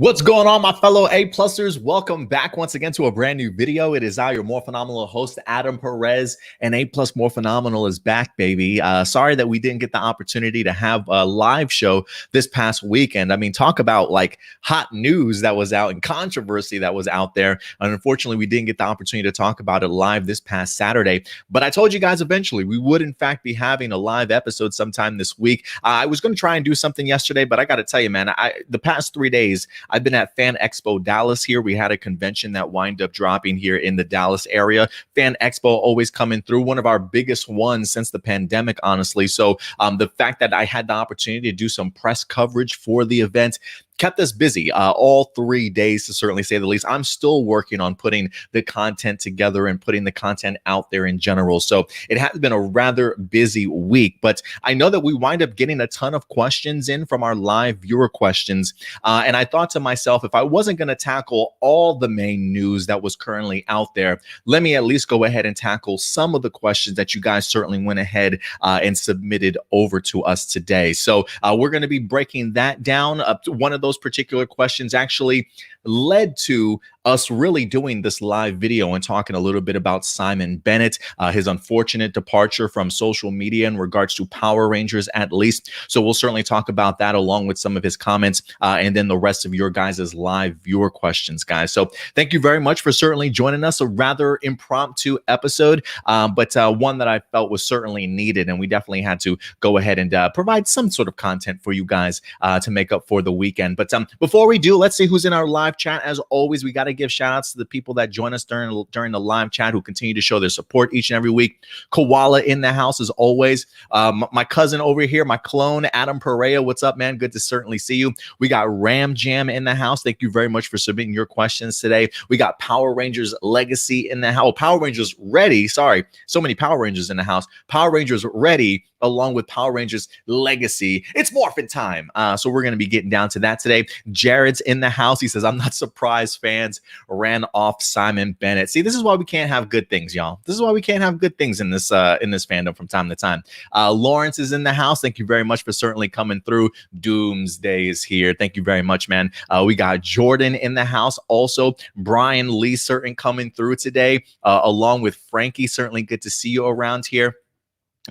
What's going on, my fellow A-Plusers? Welcome back once again to a brand new video. It is I, your Morphinominal host, Adam Perez, and A-Plus Morphinominal is back, baby. Sorry that we didn't get the opportunity to have a live show this past weekend. I mean, talk about like hot news that was out and controversy that was out there. And unfortunately, we didn't get the opportunity to talk about it live this past Saturday. But I told you guys eventually we would, in fact, be having a live episode sometime this week. I was going to try and do something yesterday, but I got to tell you, man, the past 3 days, I've been at Fan Expo Dallas here. We had a convention that wind up dropping here in the Dallas area. Fan Expo always coming through, one of our biggest ones since the pandemic, honestly. So the fact that I had the opportunity to do some press coverage for the event kept us busy all 3 days, to certainly say the least. I'm still working on putting the content together and putting the content out there in general. So it has been a rather busy week, but I know that we wind up getting a ton of questions in from our live viewer questions. And I thought to myself, if I wasn't going to tackle all the main news that was currently out there, let me at least go ahead and tackle some of the questions that you guys certainly went ahead and submitted over to us today. So we're going to be breaking that down. One of those particular questions actually led to us really doing this live video and talking a little bit about Simon Bennett, his unfortunate departure from social media in regards to Power Rangers, at least. So we'll certainly talk about that along with some of his comments and then the rest of your guys' live viewer questions, guys. So thank you very much for certainly joining us. A rather impromptu episode, but one that I felt was certainly needed, and we definitely had to go ahead and provide some sort of content for you guys to make up for the weekend. But before we do, let's see who's in our live chat. As always, we got to give shout outs to the people that join us during the live chat, who continue to show their support each and every week. Koala in the house as always. My cousin over here, my clone, Adam Perea. What's up, man? Good to certainly see you. We got Ram Jam in the house. Thank you very much for submitting your questions today. We got Power Rangers Legacy in the house. Power Rangers Ready. Sorry, so many Power Rangers in the house. Power Rangers Ready, along with Power Rangers Legacy. It's morphin' time. So we're going to be getting down to that today. Jared's in the house. He says, I'm not surprised fans ran off Simon Bennett. See, this is why we can't have good things, y'all. This is why we can't have good things in this fandom from time to time. Lawrence is in the house. Thank you very much for certainly coming through. Doomsday is here. Thank you very much, man. We got Jordan in the house. Also, Brian Lee certain coming through today, along with Frankie. Certainly good to see you around here.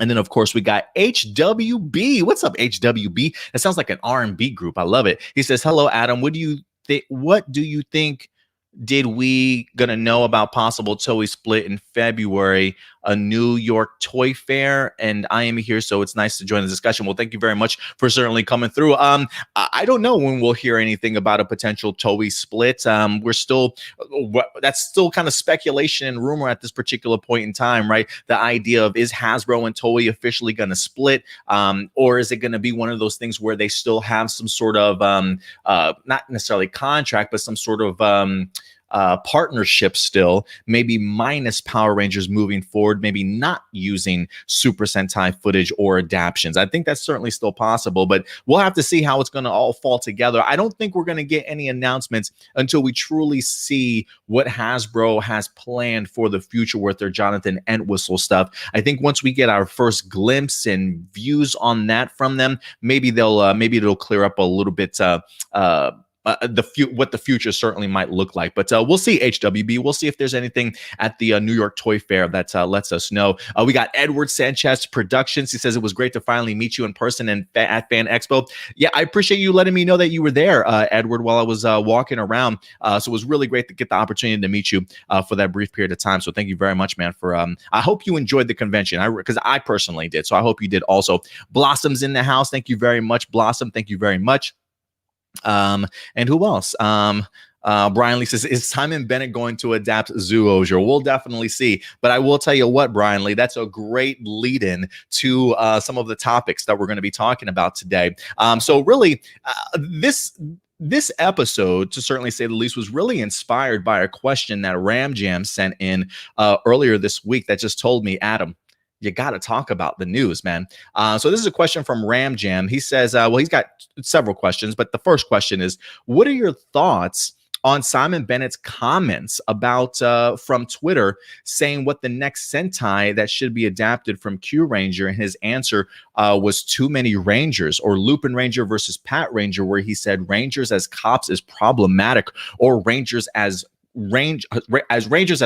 And then, of course, we got HWB. What's up, HWB? That sounds like an R&B group. I love it. He says, hello, Adam. What do you think did we gonna know about possible Toei split in February, a New York toy fair? And I am here, so it's nice to join the discussion. Well, thank you very much for certainly coming through. I don't know when we'll hear anything about a potential Toei split. We're still, that's still kind of speculation and rumor at this particular point in time, right? The idea of, is Hasbro and Toei officially gonna split, or is it gonna be one of those things where they still have some sort of not necessarily contract, but some sort of partnership still, maybe minus Power Rangers moving forward, maybe not using Super Sentai footage or adaptions. I think that's certainly still possible, but we'll have to see how it's going to all fall together. I don't think we're going to get any announcements until we truly see what Hasbro has planned for the future with their Jonathan Entwistle stuff. I think once we get our first glimpse and views on that from them, maybe it'll clear up a little bit what the future certainly might look like. But we'll see, HWB. We'll see if there's anything at the New York Toy Fair that lets us know. We got Edward Sanchez Productions. He says, it was great to finally meet you in person and at Fan Expo. Yeah, I appreciate you letting me know that you were there, Edward, while I was walking around. So it was really great to get the opportunity to meet you for that brief period of time. So thank you very much, man, for I hope you enjoyed the convention, because I personally did. So I hope you did also. Blossom's in the house. Thank you very much, Blossom. Thank you very much. And who else? Brian Lee says, is Simon Bennett going to adapt Zoologia? We'll definitely see. But I will tell you what, Brian Lee, that's a great lead-in to some of the topics that we're going to be talking about today. So really, this episode, to certainly say the least, was really inspired by a question that Ram Jam sent in earlier this week that just told me, Adam, you got to talk about the news, man. So this is a question from Ram Jam. He says, well, he's got several questions, but the first question is, what are your thoughts on Simon Bennett's comments about from Twitter saying what the next Sentai that should be adapted from Q Ranger, and his answer was too many Rangers, or Lupine Ranger versus Pat Ranger, where he said Rangers as cops is problematic, or Rangers as Rangers as Rangers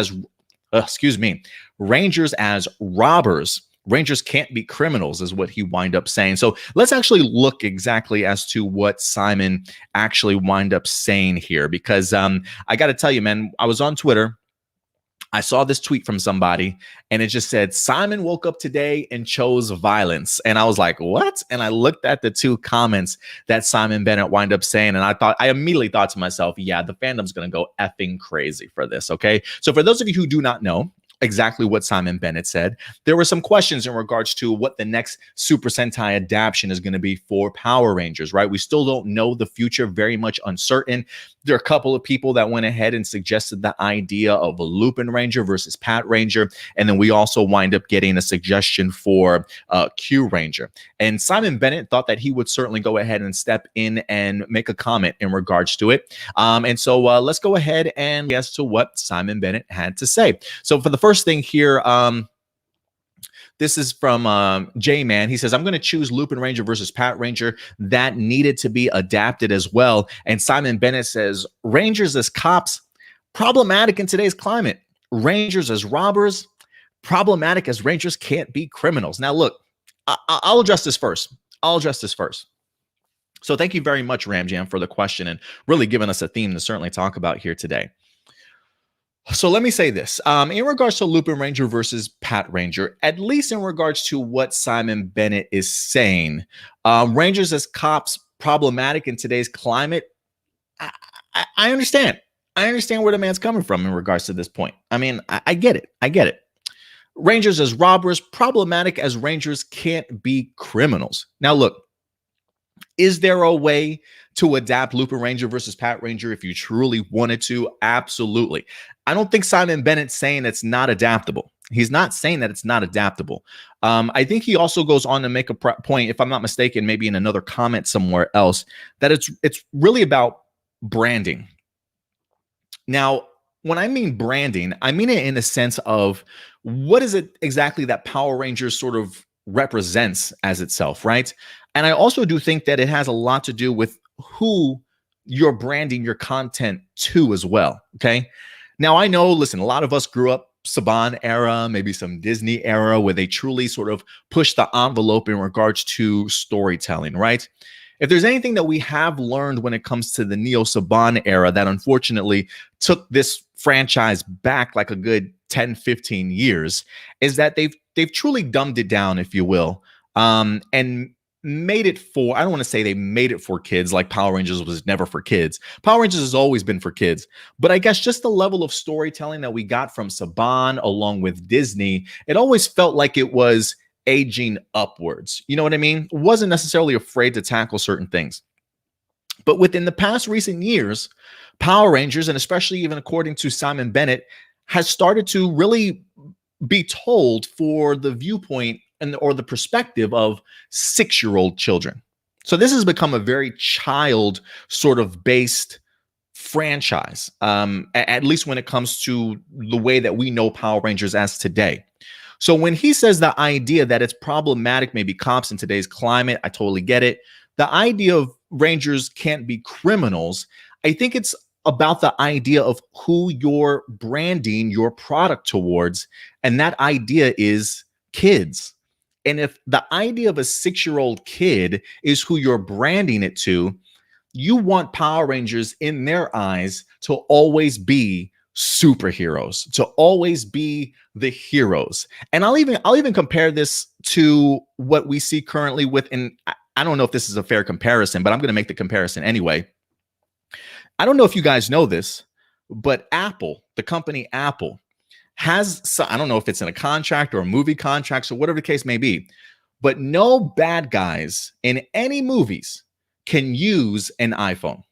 as robbers. Rangers can't be criminals, is what he wind up saying. So let's actually look exactly as to what Simon actually wind up saying here, because I got to tell you, man, I was on Twitter. I saw this tweet from somebody, and it just said, Simon woke up today and chose violence. And I was like, what? And I looked at the two comments that Simon Bennett wind up saying, and I immediately thought to myself, yeah, the fandom's going to go effing crazy for this, okay? So for those of you who do not know exactly what Simon Bennett said, there were some questions in regards to what the next Super Sentai adaptation is going to be for Power Rangers, right? We still don't know the future, very much uncertain. There are a couple of people that went ahead and suggested the idea of a Lupine Ranger versus Pat Ranger, and then we also wind up getting a suggestion for Q Ranger. And Simon Bennett thought that he would certainly go ahead and step in and make a comment in regards to it. And so let's go ahead and guess to what Simon Bennett had to say. So for the first thing here, this is from J-Man. He says, I'm going to choose Lupine Ranger versus Pat Ranger. That needed to be adapted as well. And Simon Bennett says, Rangers as cops, problematic in today's climate. Rangers as robbers, problematic as Rangers can't be criminals. Now, look, I'll address this first. So thank you very much, Ramjam, for the question and really giving us a theme to certainly talk about here today. So let me say this, in regards to Lupine Ranger versus Pat Ranger, at least in regards to what Simon Bennett is saying, Rangers as cops, problematic in today's climate. I understand. I understand where the man's coming from in regards to this point. I mean, I get it. Rangers as robbers, problematic as Rangers can't be criminals. Now, look, is there a way to adapt Lupine Ranger versus Pat Ranger if you truly wanted to? Absolutely. I don't think Simon Bennett's saying it's not adaptable. He's not saying that it's not adaptable. I think he also goes on to make a point, if I'm not mistaken, maybe in another comment somewhere else, that it's really about branding. Now, when I mean branding, I mean it in the sense of what is it exactly that Power Rangers sort of represents as itself, right? And I also do think that it has a lot to do with who you're branding your content to as well, okay? Now, I know, listen, a lot of us grew up Saban era, maybe some Disney era, where they truly sort of push the envelope in regards to storytelling, right? If there's anything that we have learned when it comes to the Neo Saban era that unfortunately took this franchise back like a good 10, 15 years, is that they've truly dumbed it down, if you will, and made it for, I don't want to say they made it for kids, like Power Rangers was never for kids. Power Rangers has always been for kids. But I guess just the level of storytelling that we got from Saban along with Disney, it always felt like it was aging upwards. You know what I mean? Wasn't necessarily afraid to tackle certain things. But within the past recent years, Power Rangers, and especially even according to Simon Bennett, has started to really be told for the viewpoint or the perspective of 6-year-old children. So this has become a very child sort of based franchise, at least when it comes to the way that we know Power Rangers as today. So when he says the idea that it's problematic, maybe cops in today's climate, I totally get it. The idea of Rangers can't be criminals, I think it's about the idea of who you're branding your product towards. And that idea is kids. And if the idea of a 6-year-old kid is who you're branding it to, you want Power Rangers in their eyes to always be superheroes, to always be the heroes. And I'll even compare this to what we see currently with, and I don't know if this is a fair comparison, but I'm going to make the comparison anyway. I don't know if you guys know this, but Apple, the company Apple, has, I don't know if it's in a contract or a movie contract or whatever the case may be, but no bad guys in any movies can use an iPhone.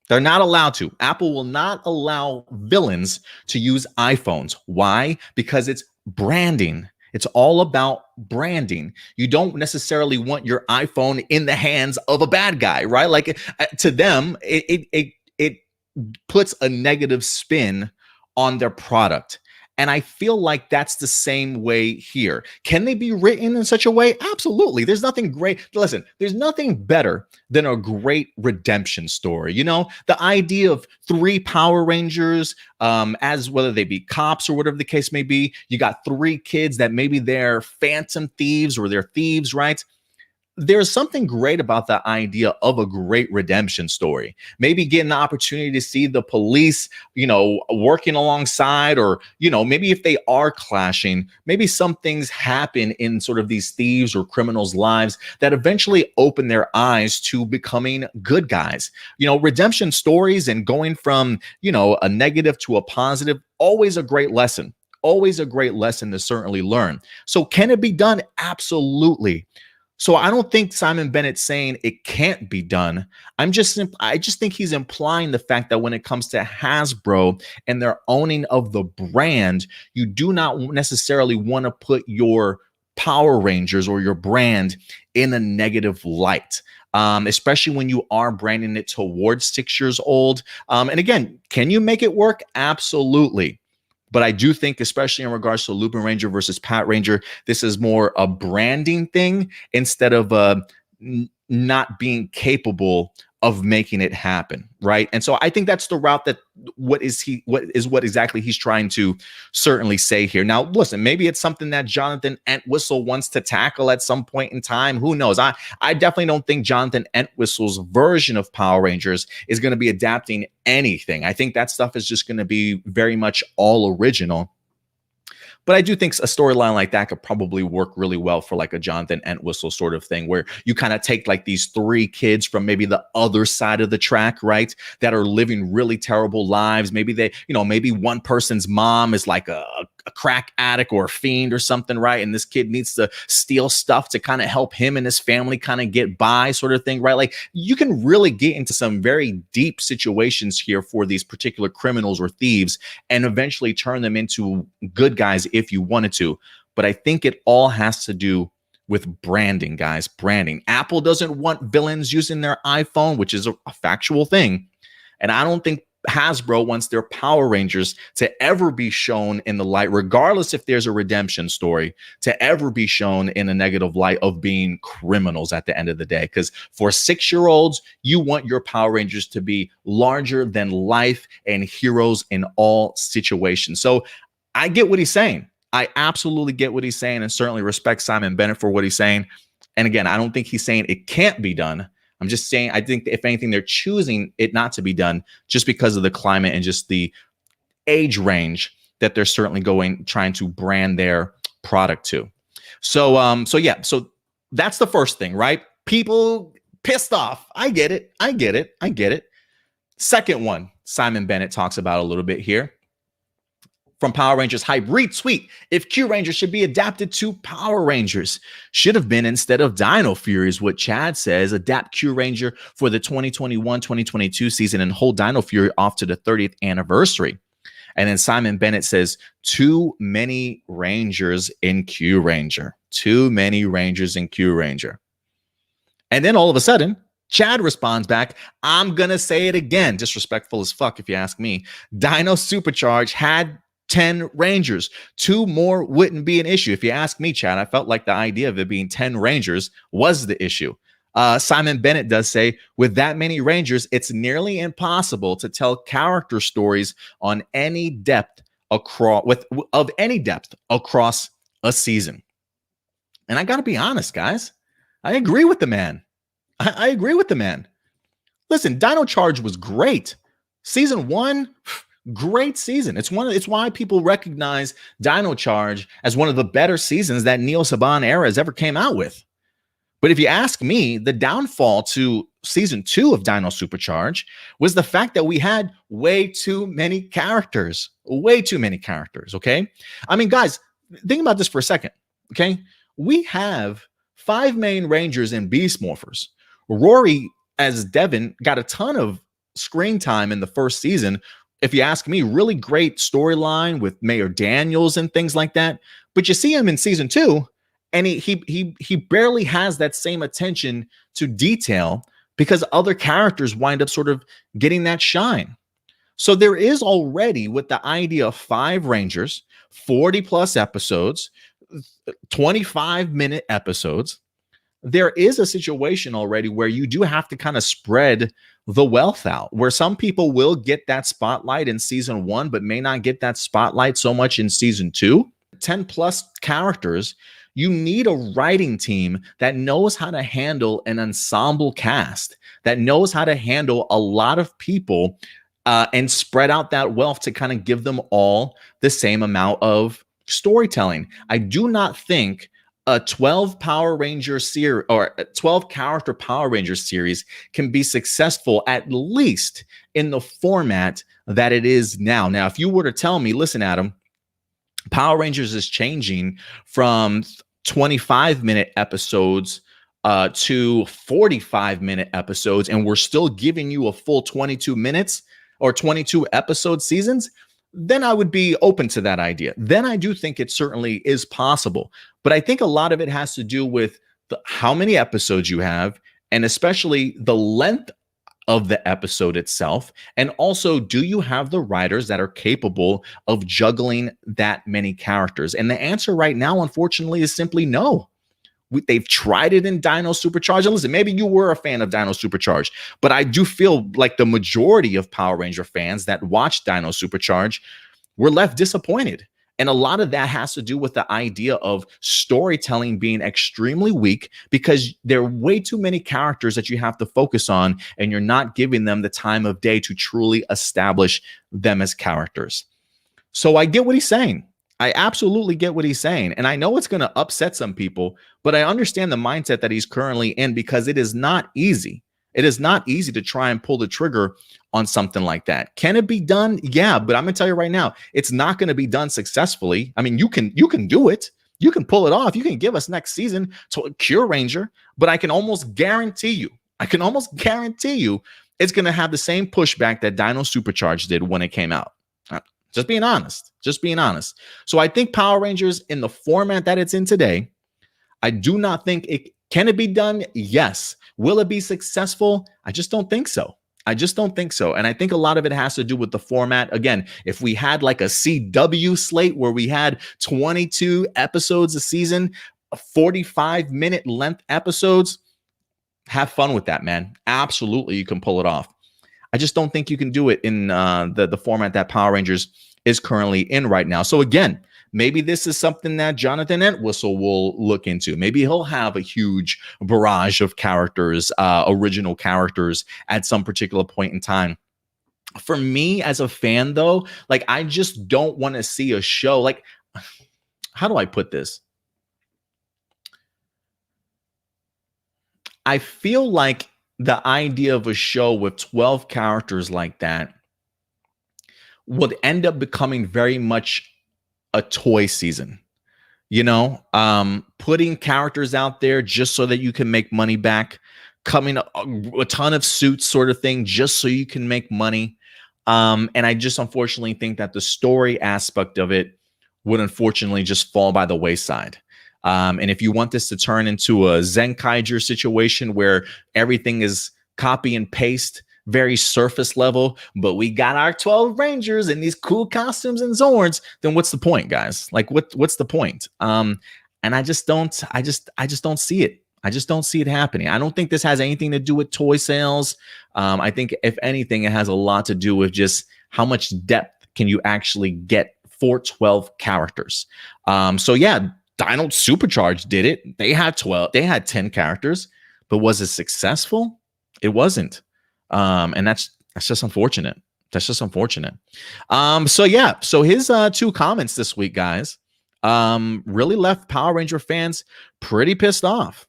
They're not allowed to. Apple will not allow villains to use iPhones. Why? Because it's branding. It's all about branding. You don't necessarily want your iPhone in the hands of a bad guy, right? Like to them, it puts a negative spin on their product. And I feel like that's the same way here. Can they be written in such a way? Absolutely. There's nothing great. Listen, there's nothing better than a great redemption story. You know, the idea of 3 Power Rangers, as whether they be cops or whatever the case may be, you got 3 kids that maybe they're phantom thieves or they're thieves, right? There's something great about the idea of a great redemption story. Maybe getting the opportunity to see the police, you know, working alongside, or, you know, maybe if they are clashing, maybe some things happen in sort of these thieves or criminals' lives that eventually open their eyes to becoming good guys. You know, redemption stories and going from, you know, a negative to a positive, always a great lesson. Always a great lesson to certainly learn. So can it be done? Absolutely. So I don't think Simon Bennett's saying it can't be done. I just think he's implying the fact that when it comes to Hasbro and their owning of the brand, you do not necessarily want to put your Power Rangers or your brand in a negative light. Especially when you are branding it towards 6 years old. And again, can you make it work? Absolutely. But I do think, especially in regards to Lupine Ranger versus Pat Ranger, this is more a branding thing instead of not being capable of making it happen, right? And so I think that's the route that what exactly he's trying to certainly say here. Now, listen, maybe it's something that Jonathan Entwistle wants to tackle at some point in time. Who knows? I definitely don't think Jonathan Entwistle's version of Power Rangers is going to be adapting anything. I think that stuff is just going to be very much all original. But I do think a storyline like that could probably work really well for like a Jonathan Entwistle sort of thing, where you kind of take like these 3 kids from maybe the other side of the track, right, that are living really terrible lives. Maybe they, you know, maybe one person's mom is like a crack addict or a fiend or something, right? And this kid needs to steal stuff to kind of help him and his family kind of get by, sort of thing, right? Like you can really get into some very deep situations here for these particular criminals or thieves and eventually turn them into good guys if you wanted to. But I think it all has to do with branding, guys. Branding. Apple doesn't want villains using their iPhone, which is a factual thing. And I don't think Hasbro wants their Power Rangers to ever be shown in the light, regardless if there's a redemption story, to ever be shown in a negative light of being criminals at the end of the day. Because for 6-year-olds, you want your Power Rangers to be larger than life and heroes in all situations. So I get what he's saying. I absolutely get what he's saying, and certainly respect Simon Bennett for what he's saying. And again, I don't think he's saying it can't be done. I'm just saying, I think if anything, they're choosing it not to be done just because of the climate and just the age range that they're certainly trying to brand their product to. So, so that's the first thing, right? People pissed off. I get it. Second one, Simon Bennett talks about a little bit here. From Power Rangers Hype, retweet if Q Rangers should be adapted to Power Rangers. Should have been instead of Dino Fury is what Chad says. Adapt Q Ranger for the 2021-2022 season and hold Dino Fury off to the 30th anniversary. And then Simon Bennett says, too many Rangers in Q Ranger. Too many Rangers in Q Ranger. And then all of a sudden, Chad responds back, I'm going to say it again. Disrespectful as fuck if you ask me. Dino Supercharge had 10 Rangers. 2 more wouldn't be an issue. If you ask me, Chad, I felt like the idea of it being 10 Rangers was the issue. Simon Bennett does say, with that many Rangers, it's nearly impossible to tell character stories on any depth of any depth across a season. And I got to be honest, guys. I agree with the man. I agree with the man. Listen, Dino Charge was great. Season 1, great season. It's why people recognize Dino Charge as one of the better seasons that Neil Saban era has ever came out with. But if you ask me, the downfall to season 2 of Dino Supercharge was the fact that we had way too many characters. Way too many characters, okay? I mean, guys, think about this for a second, okay? We have 5 main Rangers and Beast Morphers. Rory as Devin got a ton of screen time in the first season. If you ask me, really great storyline with Mayor Daniels and things like that. But you see him in season 2, and he barely has that same attention to detail because other characters wind up sort of getting that shine. So there is already, with the idea of 5 Rangers, 40 plus episodes, 25-minute episodes, there is a situation already where you do have to kind of spread the wealth out, where some people will get that spotlight in season 1, but may not get that spotlight so much in season 2. 10 plus characters, you need a writing team that knows how to handle an ensemble cast, that knows how to handle a lot of people and spread out that wealth to kind of give them all the same amount of storytelling. I do not think a 12 Power Ranger series or a 12 character Power Ranger series can be successful, at least in the format that it is now. Now, if you were to tell me, listen, Adam, Power Rangers is changing from 25-minute episodes to 45-minute episodes, and we're still giving you a full 22 minutes or 22 episode seasons, then I would be open to that idea. Then I do think it certainly is possible. But I think a lot of it has to do with how many episodes you have, and especially the length of the episode itself. And also, do you have the writers that are capable of juggling that many characters? And the answer right now, unfortunately, is simply no. They've tried it in Dino Supercharged. And listen, maybe you were a fan of Dino Supercharged, but I do feel like the majority of Power Ranger fans that watched Dino Supercharged were left disappointed. And a lot of that has to do with the idea of storytelling being extremely weak, because there are way too many characters that you have to focus on, and you're not giving them the time of day to truly establish them as characters. So I get what he's saying. I absolutely get what he's saying. And I know it's going to upset some people, but I understand the mindset that he's currently in, because it is not easy. It is not easy to try and pull the trigger on something like that. Can it be done? Yeah, but I'm going to tell you right now, it's not going to be done successfully. I mean, you can do it. You can pull it off. You can give us next season to Cure Ranger, but I can almost guarantee you, it's going to have the same pushback that Dino Supercharged did when it came out. Just being honest. So I think Power Rangers in the format that it's in today, I do not think it can it be done? Yes. Will it be successful? I just don't think so. And I think a lot of it has to do with the format. Again, if we had like a CW slate where we had 22 episodes a season, 45-minute length episodes, have fun with that, man. Absolutely, you can pull it off. I just don't think you can do it in the format that Power Rangers is currently in right now. So again, maybe this is something that Jonathan Entwistle will look into. Maybe he'll have a huge barrage of characters, original characters at some particular point in time. For me as a fan, though, like, I just don't want to see a show like, how do I put this? I feel like the idea of a show with 12 characters like that would end up becoming very much a toy season, putting characters out there just so that you can make money back, coming a ton of suits sort of thing just so you can make money. And I just unfortunately think that the story aspect of it would unfortunately just fall by the wayside. And if you want this to turn into a Zenkaiju situation where everything is copy and paste, very surface level, but we got our 12 Rangers and these cool costumes and Zords, then what's the point, guys? Like, what's the point? And I just don't see it. I just don't see it happening. I don't think this has anything to do with toy sales. I think if anything, it has a lot to do with just how much depth can you actually get for 12 characters. So yeah, Dino Supercharged did it. They had 10 characters, but was it successful? It wasn't. And that's just unfortunate. So yeah, so his 2 comments this week, guys, really left Power Ranger fans pretty pissed off.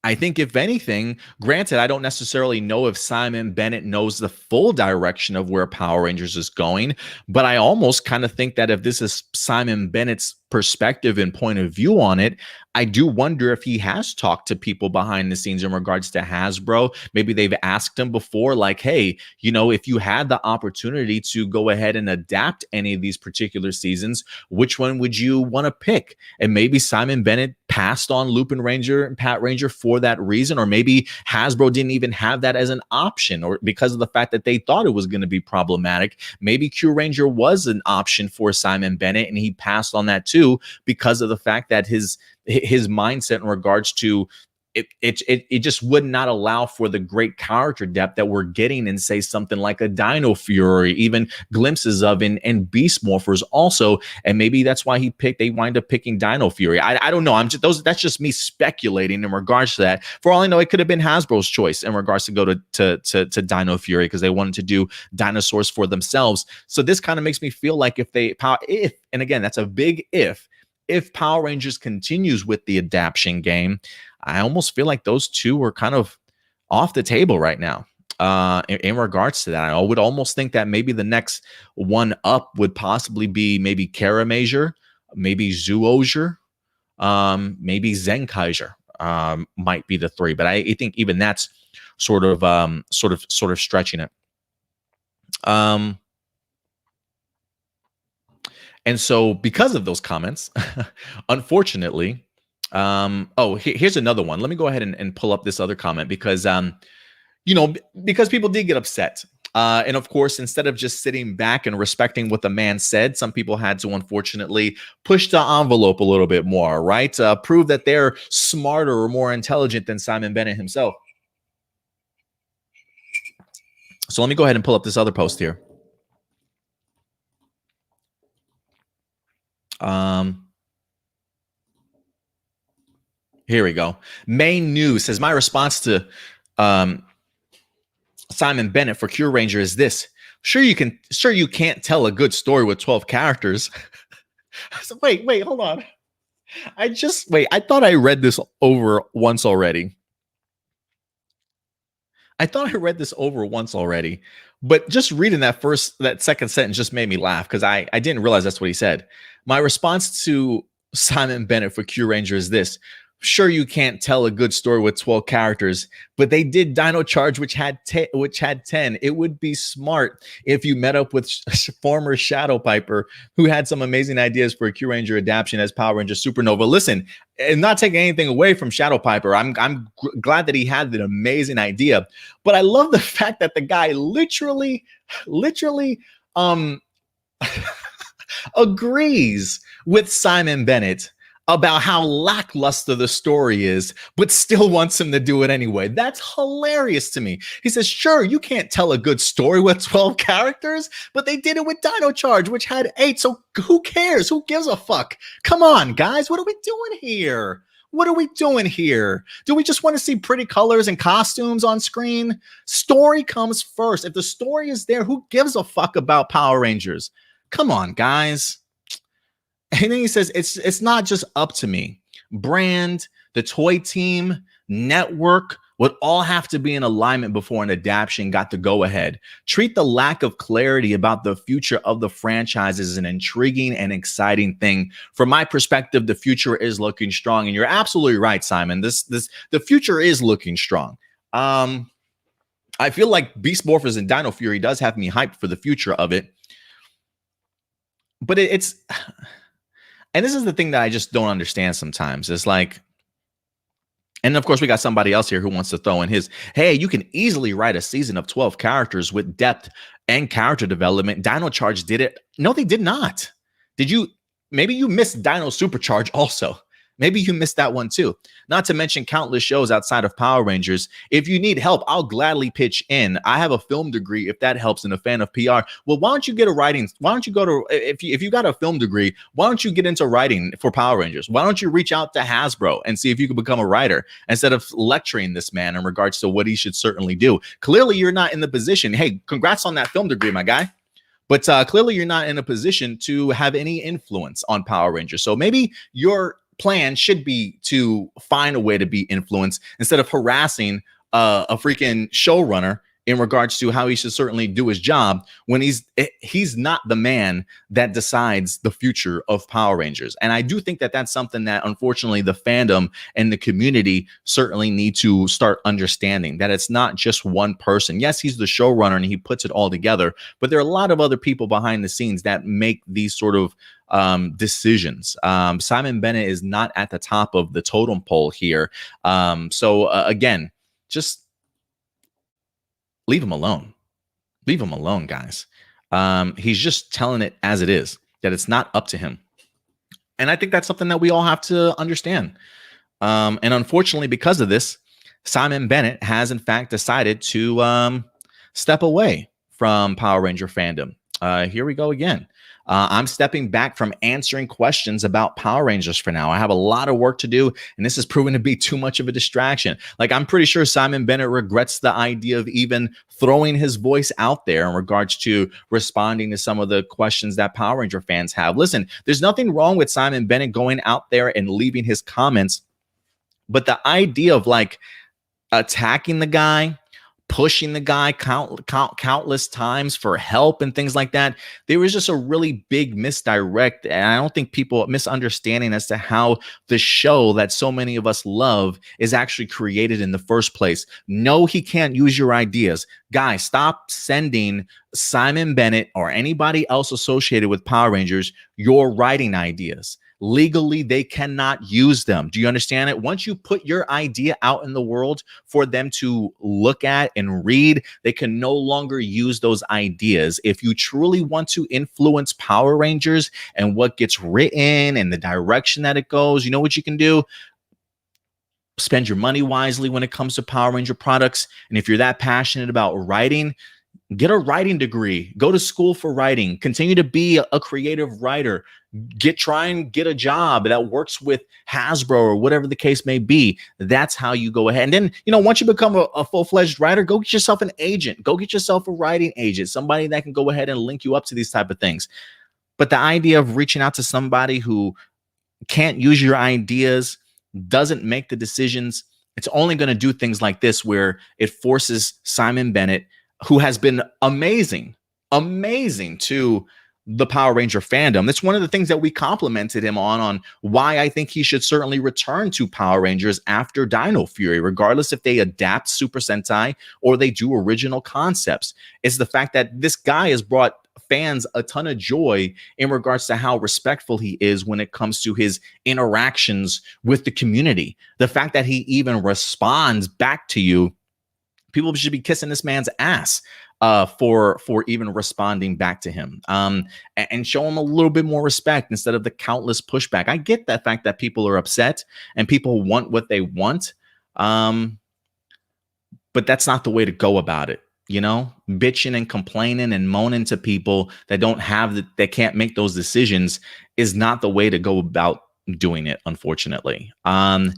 I think if anything, granted, I don't necessarily know if Simon Bennett knows the full direction of where Power Rangers is going, but I almost kind of think that if this is Simon Bennett's perspective and point of view on it, I do wonder if he has talked to people behind the scenes in regards to Hasbro. Maybe they've asked him before, like, hey, if you had the opportunity to go ahead and adapt any of these particular seasons, which one would you want to pick? And maybe Simon Bennett passed on Lupine Ranger and Pat Ranger for for that reason, or maybe Hasbro didn't even have that as an option, or because of the fact that they thought it was going to be problematic. Maybe Q Ranger was an option for Simon Bennett, and he passed on that too because of the fact that his mindset in regards to it just would not allow for the great character depth that we're getting in, say, something like a Dino Fury, even glimpses of in Beast Morphers also. And maybe that's why they wind up picking Dino Fury. I don't know. That's just me speculating in regards to that. For all I know, it could have been Hasbro's choice in regards to go to Dino Fury because they wanted to do dinosaurs for themselves. So this kind of makes me feel like and again, that's a big if Power Rangers continues with the adaptation game, I almost feel like those two are kind of off the table right now in regards to that. I would almost think that maybe the next one up would possibly be maybe Reimagine, maybe Zoologer, maybe Zenkaiju might be the three. But I think even that's sort of stretching it. And so because of those comments, unfortunately, here's another one. Let me go ahead and pull up this other comment because, because people did get upset. And of course, instead of just sitting back and respecting what the man said, some people had to unfortunately push the envelope a little bit more, right? Prove that they're smarter or more intelligent than Simon Bennett himself. So let me go ahead and pull up this other post here. Here we go. Main News says, my response to Simon Bennett for Q Ranger is this. Sure you can't tell a good story with 12 characters. So wait, hold on. I thought I read this over once already. But just reading that second sentence just made me laugh because I didn't realize that's what he said. My response to Simon Bennett for Q Ranger is this. Sure, you can't tell a good story with 12 characters, but they did Dino Charge, which had 10. It would be smart if you met up with former Shadow Piper, who had some amazing ideas for a Q Ranger adaptation as Power Ranger Supernova. Listen, and not taking anything away from Shadow Piper, I'm glad that he had an amazing idea, but I love the fact that the guy literally agrees with Simon Bennett about how lackluster the story is, but still wants him to do it anyway. That's hilarious to me. He says, sure, you can't tell a good story with 12 characters, but they did it with Dino Charge, which had 8. So who cares? Who gives a fuck? Come on, guys. What are we doing here? Do we just want to see pretty colors and costumes on screen? Story comes first. If the story is there, who gives a fuck about Power Rangers? Come on, guys. And then he says, it's not just up to me. Brand, the toy team, network would all have to be in alignment before an adaptation got the go-ahead. Treat the lack of clarity about the future of the franchise as an intriguing and exciting thing. From my perspective, the future is looking strong. And you're absolutely right, Simon. The future is looking strong. I feel like Beast Morphers and Dino Fury does have me hyped for the future of it. But it's... And this is the thing that I just don't understand sometimes. It's like, and of course, we got somebody else here who wants to throw in his, hey, you can easily write a season of 12 characters with depth and character development. Dino Charge did it. No, they did not. Maybe you missed Dino Supercharge also. Maybe you missed that one too. Not to mention countless shows outside of Power Rangers. If you need help, I'll gladly pitch in. I have a film degree if that helps and a fan of PR. Well, why don't you get a writing? Why don't you go to, if you got a film degree, why don't you get into writing for Power Rangers? Why don't you reach out to Hasbro and see if you can become a writer instead of lecturing this man in regards to what he should certainly do? Clearly, you're not in the position. Hey, congrats on that film degree, my guy. But clearly, you're not in a position to have any influence on Power Rangers. So maybe your plan should be to find a way to be influenced instead of harassing a freaking showrunner in regards to how he should certainly do his job when he's not the man that decides the future of Power Rangers. And I do think that that's something that unfortunately the fandom and the community certainly need to start understanding, that it's not just one person. Yes, he's the showrunner and he puts it all together, but there are a lot of other people behind the scenes that make these sort of decisions. Simon Bennett is not at the top of the totem pole here. So again, just leave him alone. Leave him alone, guys. He's just telling it as it is, that it's not up to him. And I think that's something that we all have to understand. And unfortunately, because of this, Simon Bennett has in fact decided to step away from Power Ranger fandom. Here we go again. I'm stepping back from answering questions about Power Rangers for now. I have a lot of work to do, and this has proven to be too much of a distraction. Like, I'm pretty sure Simon Bennett regrets the idea of even throwing his voice out there in regards to responding to some of the questions that Power Ranger fans have. Listen, there's nothing wrong with Simon Bennett going out there and leaving his comments, but the idea of like attacking the guy, pushing the guy countless times for help and things like that, there was just a really big misdirect. And I don't think people misunderstanding as to how the show that so many of us love is actually created in the first place. No, he can't use your ideas. Guys, stop sending Simon Bennett or anybody else associated with Power Rangers your writing ideas. Legally, they cannot use them. Do you understand it? Once you put your idea out in the world for them to look at and read, they can no longer use those ideas. If you truly want to influence Power Rangers and what gets written and the direction that it goes, you know what you can do? Spend your money wisely when it comes to Power Ranger products. And if you're that passionate about writing, get a writing degree, go to school for writing, continue to be a creative writer, try and get a job that works with Hasbro or whatever the case may be. That's how you go ahead. And then, you know, once you become a full-fledged writer, go get yourself an agent, go get yourself a writing agent, somebody that can go ahead and link you up to these type of things. But the idea of reaching out to somebody who can't use your ideas, doesn't make the decisions, it's only going to do things like this where it forces Simon Bennett, who has been amazing to the Power Ranger fandom. That's one of the things that we complimented him on why I think he should certainly return to Power Rangers after Dino Fury, regardless if they adapt Super Sentai or they do original concepts. It's the fact that this guy has brought fans a ton of joy in regards to how respectful he is when it comes to his interactions with the community. The fact that he even responds back to you, people should be kissing this man's ass for even responding back to him, and show him a little bit more respect instead of the countless pushback. I get that fact that people are upset and people want what they want, but that's not the way to go about it. You know, bitching and complaining and moaning to people that don't have that can't make those decisions is not the way to go about doing it, unfortunately. And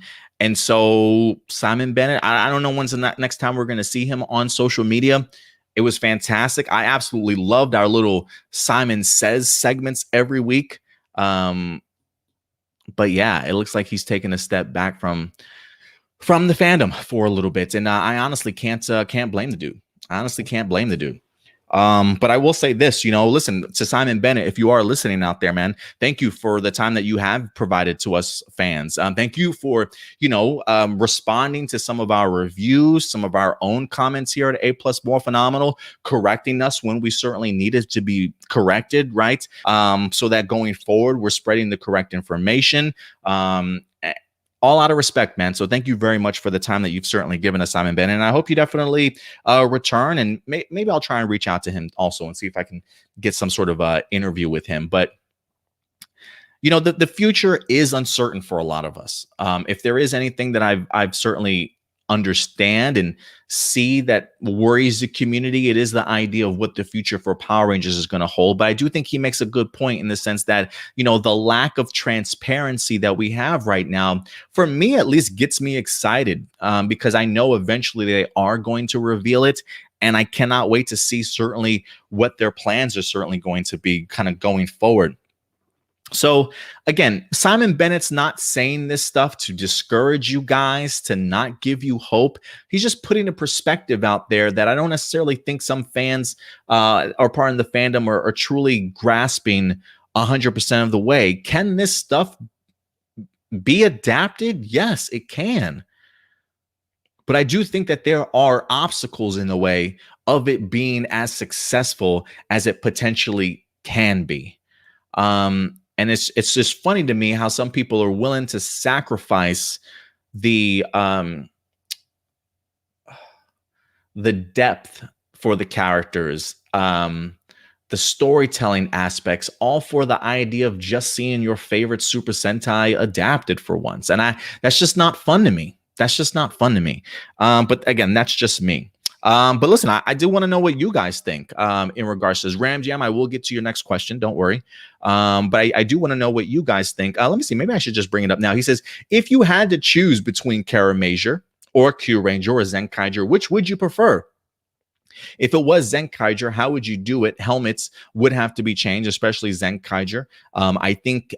so Simon Bennett, I don't know when's the next time we're going to see him on social media. It was fantastic. I absolutely loved our little Simon Says segments every week. But yeah, it looks like he's taken a step back from the fandom for a little bit. And I honestly can't blame the dude. I honestly can't blame the dude. But I will say this, you know, listen to Simon Bennett. If you are listening out there, man, thank you for the time that you have provided to us fans. Thank you for, you know, responding to some of our reviews, some of our own comments here at APlus Morphinominal, correcting us when we certainly needed to be corrected, right? So that going forward, we're spreading the correct information. All out of respect, man. So thank you very much for the time that you've certainly given us, Simon Bennett. And I hope you definitely return. And maybe I'll try and reach out to him also and see if I can get some sort of interview with him. But, you know, the future is uncertain for a lot of us. If there is anything that I've certainly understand and see that worries the community, it is the idea of what the future for Power Rangers is going to hold. But I do think he makes a good point in the sense that, you know, the lack of transparency that we have right now, for me at least, gets me excited because I know eventually they are going to reveal it. And I cannot wait to see certainly what their plans are certainly going to be kind of going forward. So again, Simon Bennett's not saying this stuff to discourage you guys, to not give you hope. He's just putting a perspective out there that I don't necessarily think some fans or part of the fandom are truly grasping 100% of the way. Can this stuff be adapted? Yes, it can. But I do think that there are obstacles in the way of it being as successful as it potentially can be. And it's just funny to me how some people are willing to sacrifice the depth for the characters, the storytelling aspects, all for the idea of just seeing your favorite Super Sentai adapted for once. And that's just not fun to me. That's just not fun to me. But again, that's just me. But listen, I do want to know what you guys think in regards to this. Ram Jam, I will get to your next question. Don't worry. But I do want to know what you guys think. Let me see. Maybe I should just bring it up now. He says, if you had to choose between Reimagine or Q Ranger or Zenkaiju, which would you prefer? If it was Zenkaiju, how would you do it? Helmets would have to be changed, especially Zenkaiju. I think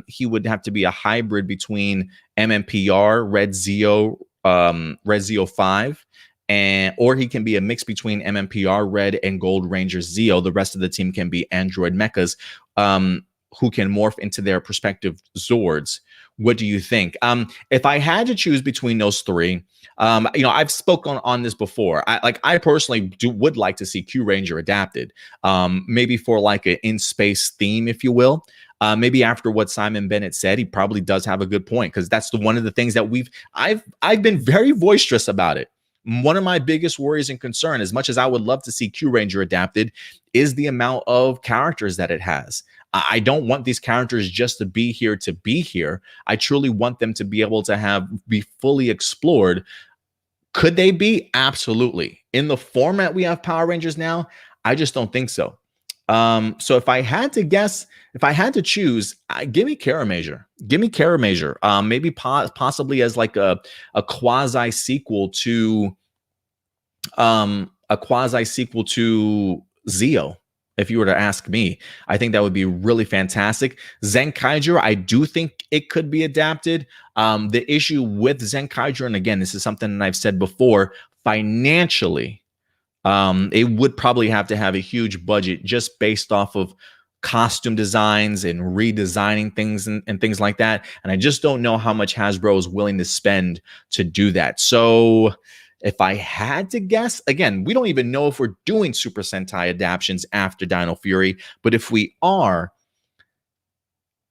he would have to be a hybrid between MMPR, Red Zeo 5, or he can be a mix between MMPR, Red, and Gold Ranger Zeo. The rest of the team can be android mechas who can morph into their respective Zords. What do you think? If I had to choose between those three, I've spoken on this before. I personally would like to see Q Ranger adapted, maybe for like an in space theme, if you will. Maybe after what Simon Bennett said, he probably does have a good point, because that's one of the things that I've been very boisterous about it. One of my biggest worries and concern, as much as I would love to see Q Ranger adapted, is the amount of characters that it has. I don't want these characters just to be here to be here. I truly want them to be able to be fully explored. Could they be? Absolutely. In the format we have Power Rangers now, I just don't think so. So if I had to guess, if I had to choose, give me Reimagine. Give me Reimagine. Maybe possibly as like a quasi sequel to Zeo. If you were to ask me, I think that would be really fantastic. Zenkaiju, I do think it could be adapted. The issue with Zenkaiju, and again, this is something that I've said before, financially, it would probably have to have a huge budget just based off of costume designs and redesigning things and things like that. And I just don't know how much Hasbro is willing to spend to do that. So if I had to guess, again, we don't even know if we're doing Super Sentai adaptations after Dino Fury, but if we are,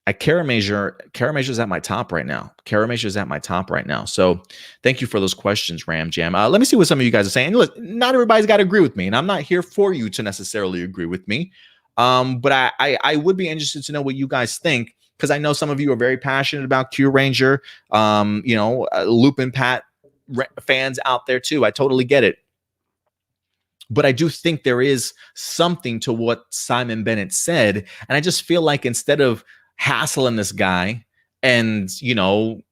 Reimagine is at my top right now. Reimagine is at my top right now. So thank you for those questions, Ram Jam. Let me see what some of you guys are saying. Look, not everybody's got to agree with me, and I'm not here for you to necessarily agree with me. But I would be interested to know what you guys think, because I know some of you are very passionate about Q Ranger. Lupin Pat fans out there too. I totally get it. But I do think there is something to what Simon Bennett said. And I just feel like instead of hassling this guy and,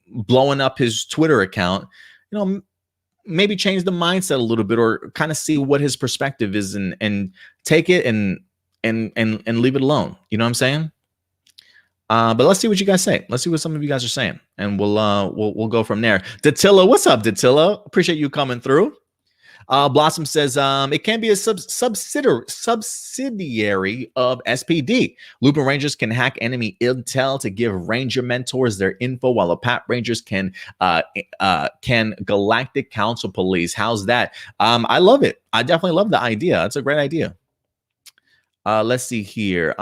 blowing up his Twitter account, maybe change the mindset a little bit, or kind of see what his perspective is and take it and leave it alone. You know what I'm saying? But let's see what you guys say. Let's see what some of you guys are saying, and we'll go from there. Datilla, what's up, Datilla? Appreciate you coming through. Blossom says it can be a subsidiary of SPD. Lupine Rangers can hack enemy intel to give Ranger mentors their info, while the Pat Rangers can Galactic Council police. How's that? I love it. I definitely love the idea. It's a great idea. Let's see here.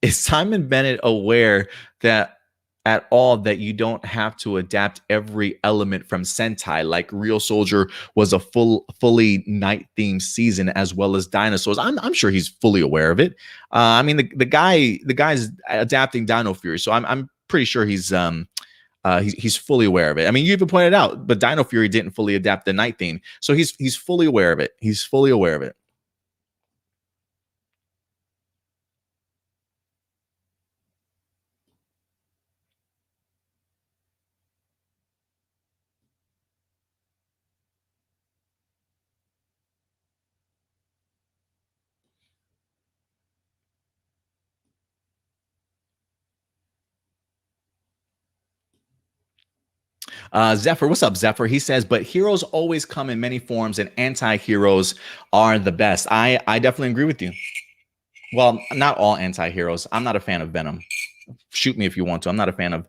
Is Simon Bennett aware that at all that you don't have to adapt every element from Sentai? Like Real Soldier was a fully night themed season, as well as Dinosaurs. I'm sure he's fully aware of it. I mean, the guy's adapting Dino Fury, so I'm pretty sure he's fully aware of it. I mean, you even pointed out, but Dino Fury didn't fully adapt the night theme, so he's fully aware of it. He's fully aware of it. Zephyr, what's up, Zephyr? He says, but heroes always come in many forms, and anti-heroes are the best. I definitely agree with you. Well, not all anti-heroes. I'm not a fan of Venom. Shoot me if you want to. I'm not a fan of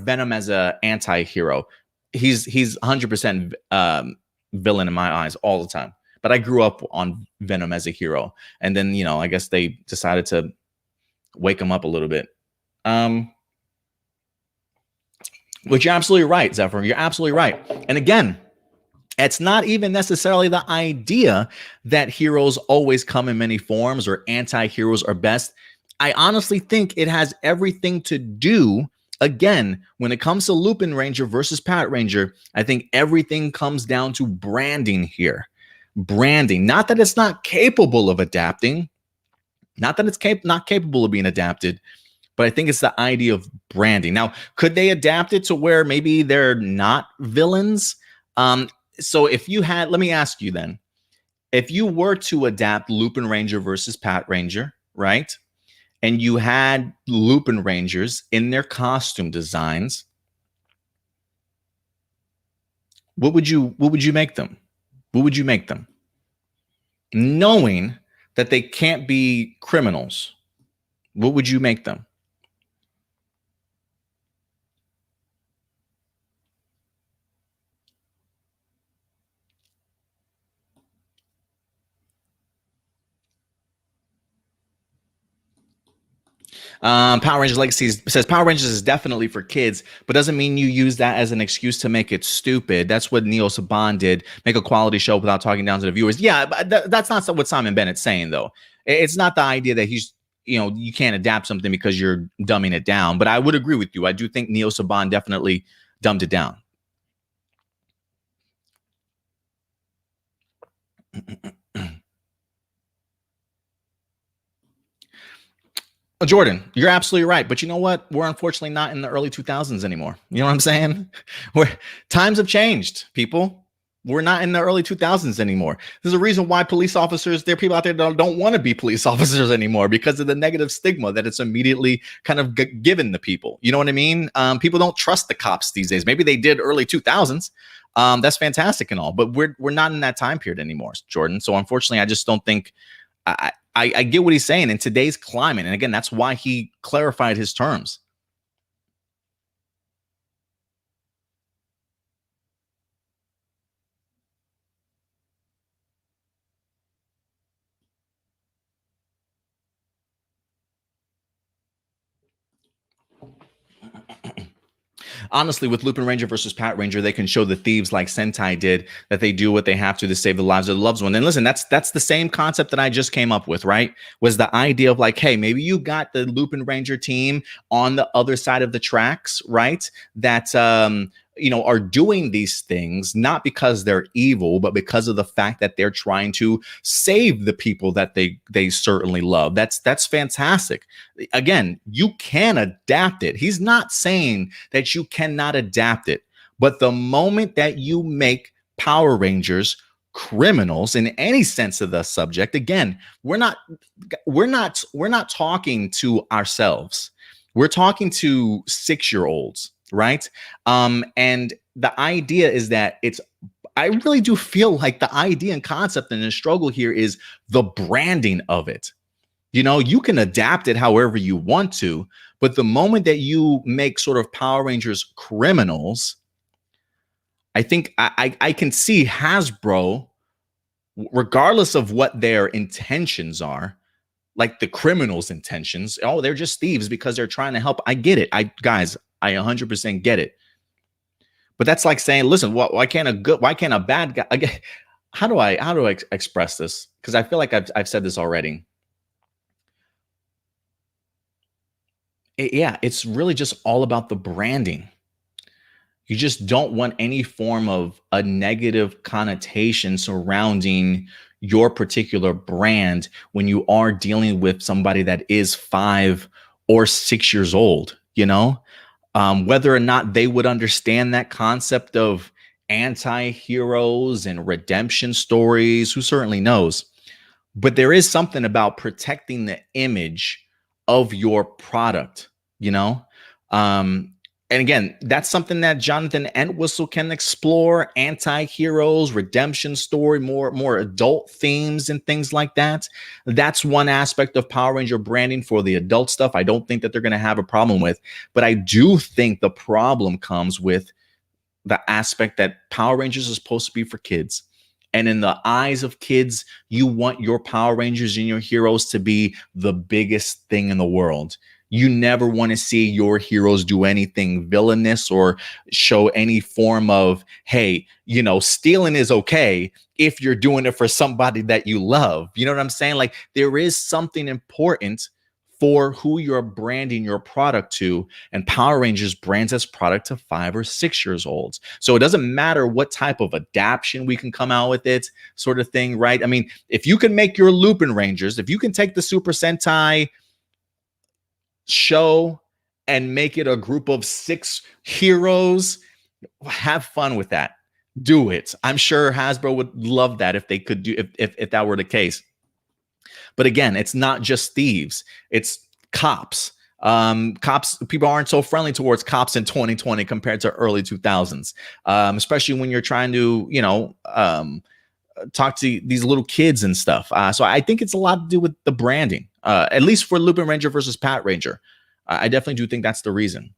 Venom as a anti-hero. He's 100% villain in my eyes all the time. But I grew up on Venom as a hero, and then I guess they decided to wake them up a little bit. Which you're absolutely right, Zephyr. You're absolutely right. And again, it's not even necessarily the idea that heroes always come in many forms or anti-heroes are best. I honestly think it has everything to do, again, when it comes to Lupine Ranger versus Pat Ranger, I think everything comes down to branding here. Branding. Not that it's not capable of adapting, not that it's not capable of being adapted, but I think it's the idea of branding. Now, could they adapt it to where maybe they're not villains? So if you had, let me ask you then, if you were to adapt Lupine Ranger versus Pat Ranger, right? And you had Lupine Rangers in their costume designs, what would you make them? What would you make them? Knowing that they can't be criminals, what would you make them? Power Rangers Legacy says Power Rangers is definitely for kids, but doesn't mean you use that as an excuse to make it stupid. That's what Neil Saban did, make a quality show without talking down to the viewers. Yeah, but that's not what Simon Bennett's saying, though. It's not the idea that he's, you can't adapt something because you're dumbing it down. But I would agree with you. I do think Neil Saban definitely dumbed it down. Jordan, you're absolutely right. But you know what? We're unfortunately not in the early 2000s anymore. You know what I'm saying? Times have changed, people. We're not in the early 2000s anymore. There's a reason why police officers, there are people out there that don't want to be police officers anymore because of the negative stigma that it's immediately kind of given to people. You know what I mean? People don't trust the cops these days. Maybe they did early 2000s. That's fantastic and all, but we're not in that time period anymore, Jordan. So unfortunately, I just don't think I get what he's saying in today's climate. And again, that's why he clarified his terms. Honestly, with Lupine Ranger versus Pat Ranger, they can show the thieves like Sentai did that they do what they have to save the lives of the loved one. And listen, that's the same concept that I just came up with, right? Was the idea of like, hey, maybe you got the Lupine Ranger team on the other side of the tracks, right? That are doing these things not because they're evil, but because of the fact that they're trying to save the people that they certainly love. That's fantastic. Again, you can adapt it. He's not saying that you cannot adapt it, but the moment that you make Power Rangers criminals in any sense of the subject, again, we're not talking to ourselves. We're talking to 6-year-olds, right? And the idea is that I really do feel like the idea and concept and the struggle here is the branding of it. You can adapt it however you want to, but the moment that you make sort of Power Rangers criminals, I think I can see Hasbro, regardless of what their intentions are, like the criminals' intentions. Oh, they're just thieves because they're trying to help. I get it. I 100% get it. But that's like saying, listen, why can't a bad guy? How do I express this? Because I feel like I've said this already. It's really just all about the branding. You just don't want any form of a negative connotation surrounding your particular brand when you are dealing with somebody that is 5 or 6 years old, whether or not they would understand that concept of anti-heroes and redemption stories, who certainly knows? But there is something about protecting the image of your product, and again, that's something that Jonathan Entwistle can explore: anti-heroes, redemption story, more adult themes and things like that. That's one aspect of Power Ranger branding for the adult stuff I don't think that they're going to have a problem with. But I do think the problem comes with the aspect that Power Rangers is supposed to be for kids. And in the eyes of kids, you want your Power Rangers and your heroes to be the biggest thing in the world. You never want to see your heroes do anything villainous or show any form of, hey, you know, stealing is okay if you're doing it for somebody that you love. You know what I'm saying? Like, there is something important for who you're branding your product to, and Power Rangers brands its product to 5 or 6 years old. So it doesn't matter what type of adaptation we can come out with it, sort of thing, right? I mean, if you can make your Lupine Rangers, if you can take the Super Sentai show and make it a group of 6 heroes, have fun with that. Do it. I'm sure Hasbro would love that if they could do, if that were the case. But again, it's not just thieves, it's cops. Cops, people aren't so friendly towards cops in 2020 compared to early 2000s, especially when you're trying to, you know, talk to these little kids and stuff. So I think it's a lot to do with the branding, at least for Lupine Ranger versus Pat Ranger. I definitely do think that's the reason.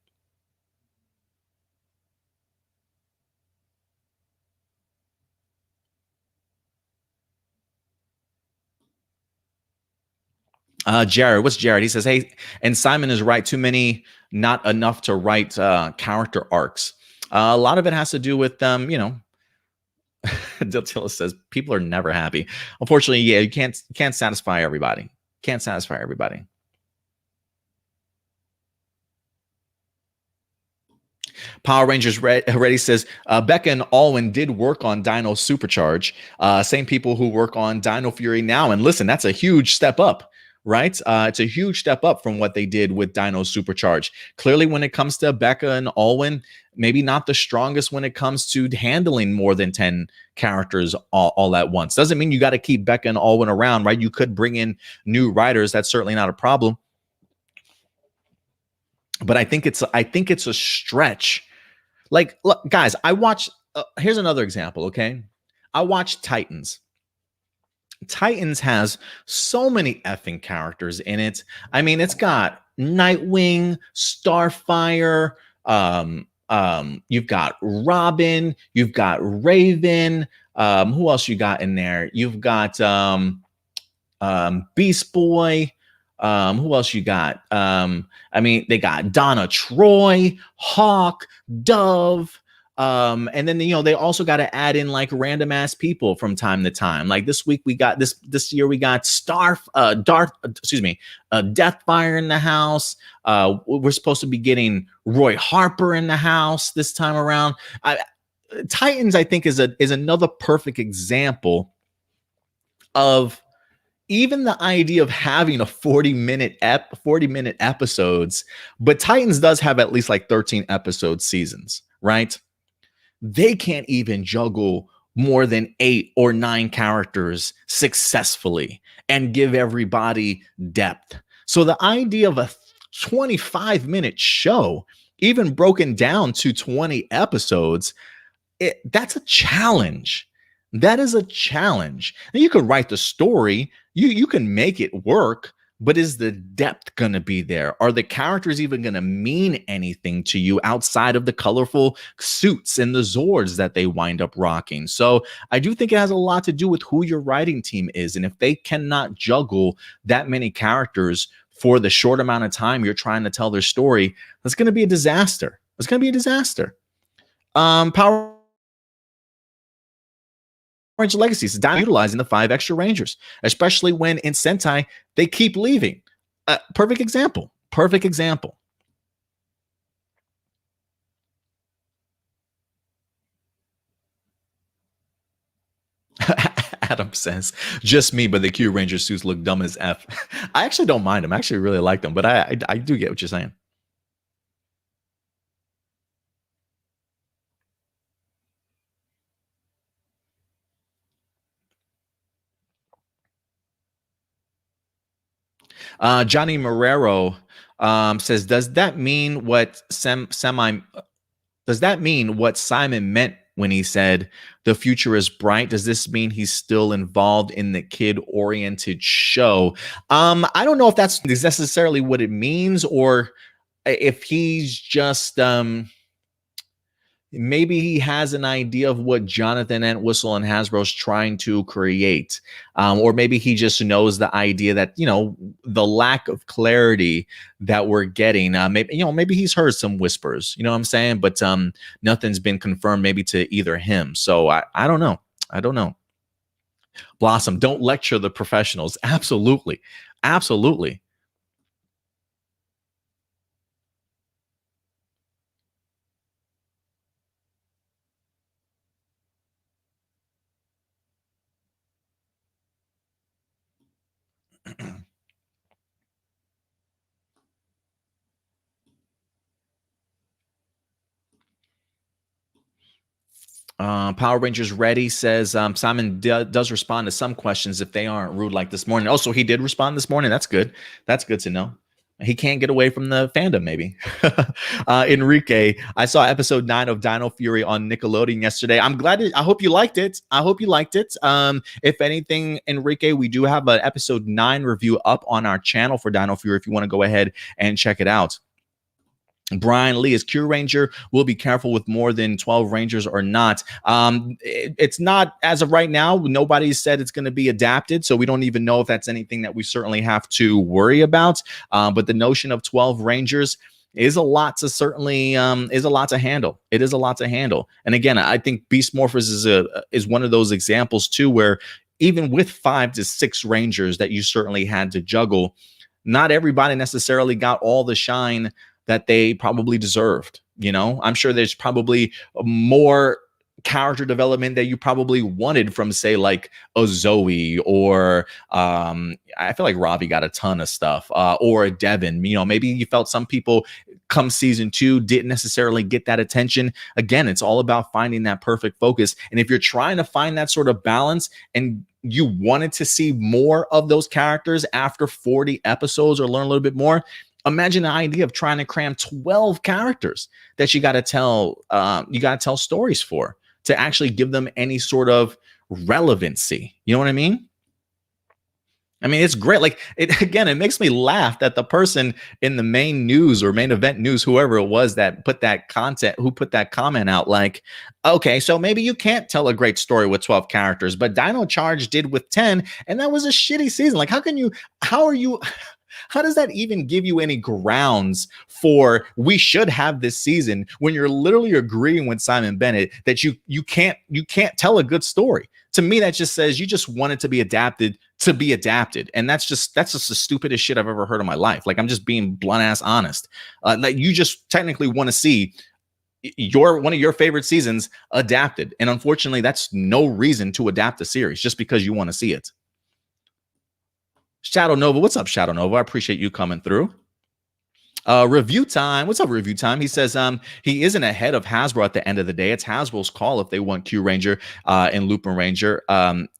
Jared, what's Jared? He says, hey, and Simon is right. Too many, not enough to write character arcs. A lot of it has to do with them, you know. Diltilla says people are never happy. Unfortunately, yeah, you can't satisfy everybody. Can't satisfy everybody. Power Rangers already says Becca and Alwyn did work on Dino Supercharge. Same people who work on Dino Fury now. And listen, that's a huge step up, right? It's a huge step up from what they did with Dino Supercharge. Clearly, when it comes to Becca and Alwyn, maybe not the strongest when it comes to handling more than 10 characters all at once. Doesn't mean you got to keep Becca and Alwyn around, right? You could bring in new writers. That's certainly not a problem. But I think it's a stretch. Like, look, guys, I watched. Here's another example. Okay, I watched Titans. Titans has so many effing characters in it. I mean, it's got Nightwing, Starfire. You've got Robin. You've got Raven. Who else you got in there? You've got Beast Boy. Who else you got? I mean, they got Donna Troy, Hawk, Dove. And then, you know, they also got to add in like random ass people from time to time. Like this week we got this year we got Deathfire in the house. We're supposed to be getting Roy Harper in the house this time around. Titans, I think, is another perfect example of even the idea of having a 40-minute episodes, but Titans does have at least like 13 episode seasons, right? They can't even juggle more than 8 or 9 characters successfully and give everybody depth. So the idea of a 25-minute show, even broken down to 20 episodes, that's a challenge. That is a challenge. Now, you could write the story, you can make it work, but is the depth going to be there? Are the characters even going to mean anything to you outside of the colorful suits and the Zords that they wind up rocking? So I do think it has a lot to do with who your writing team is. And if they cannot juggle that many characters for the short amount of time you're trying to tell their story, that's going to be a disaster. It's going to be a disaster. Power Ranger Legacies is utilizing the 5 extra Rangers, especially when in Sentai they keep leaving. Perfect example. Perfect example. Adam says, just me, but the Q Ranger suits look dumb as F. I actually don't mind them. I actually really like them, but I do get what you're saying. Johnny Marrero says, does that mean what Simon meant when he said the future is bright? Does this mean he's still involved in the kid-oriented show? I don't know if that's necessarily what it means, or if he's just maybe he has an idea of what Jonathan Entwistle and Hasbro's trying to create. Or maybe he just knows the idea that, the lack of clarity that we're getting, maybe he's heard some whispers, you know what I'm saying? But nothing's been confirmed maybe to either him. So I don't know. I don't know. Blossom, don't lecture the professionals. Absolutely. Absolutely. Power Rangers Ready says Simon does respond to some questions if they aren't rude like this morning. Also, he did respond this morning. That's good. That's good to know. He can't get away from the fandom, maybe. Enrique, I saw episode 9 of Dino Fury on Nickelodeon yesterday. I'm glad. I hope you liked it. I hope you liked it. If anything, Enrique, we do have an episode 9 review up on our channel for Dino Fury if you want to go ahead and check it out. Brian Lee is Q Ranger. We'll be careful with more than 12 Rangers or not. It's not, as of right now, nobody's said it's going to be adapted, so we don't even know if that's anything that we certainly have to worry about. But the notion of 12 Rangers is a lot to certainly is a lot to handle. It is a lot to handle. And again, I think Beast Morphers is one of those examples too, where even with 5 to 6 Rangers that you certainly had to juggle, not everybody necessarily got all the shine that they probably deserved. I'm sure there's probably more character development that you probably wanted from, say, like a Zoe, or I feel like Ravi got a ton of stuff, or a Devin. Maybe you felt some people come season 2 didn't necessarily get that attention. Again, it's all about finding that perfect focus. And if you're trying to find that sort of balance and you wanted to see more of those characters after 40 episodes or learn a little bit more, imagine the idea of trying to cram 12 characters that you got to tell stories for, to actually give them any sort of relevancy. You know what I mean? It's great. Like, it makes me laugh that the person in the main news or main event news, whoever it was that put that comment out, like, okay, so maybe you can't tell a great story with 12 characters, but Dino Charge did with 10, and that was a shitty season. Like, how does that even give you any grounds for we should have this season when you're literally agreeing with Simon Bennett that you can't tell a good story? To me, that just says you just want it to be adapted to be adapted. And that's just the stupidest shit I've ever heard in my life. Like, I'm just being blunt ass honest. Like, you just technically want to see one of your favorite seasons adapted. And unfortunately, that's no reason to adapt a series just because you want to see it. Shadow Nova, what's up, Shadow Nova? I appreciate you coming through. Review time. What's up, Review time? He says he isn't ahead of Hasbro at the end of the day. It's Hasbro's call if they want Q Ranger and Lupine Ranger,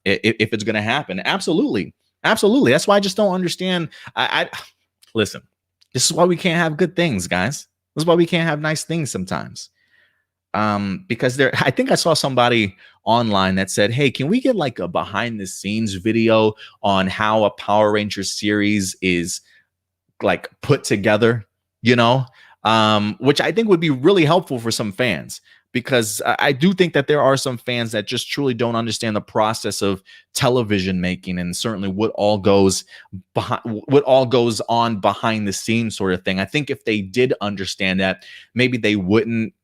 if it's going to happen. Absolutely. Absolutely. That's why I just don't understand. I listen, this is why we can't have good things, guys. This is why we can't have nice things sometimes. Because I think I saw somebody online that said, hey, can we get like a behind the scenes video on how a Power Rangers series is like put together, which I think would be really helpful for some fans, because I do think that there are some fans that just truly don't understand the process of television making, and certainly what all goes on behind the scenes sort of thing. I think if they did understand that, maybe they wouldn't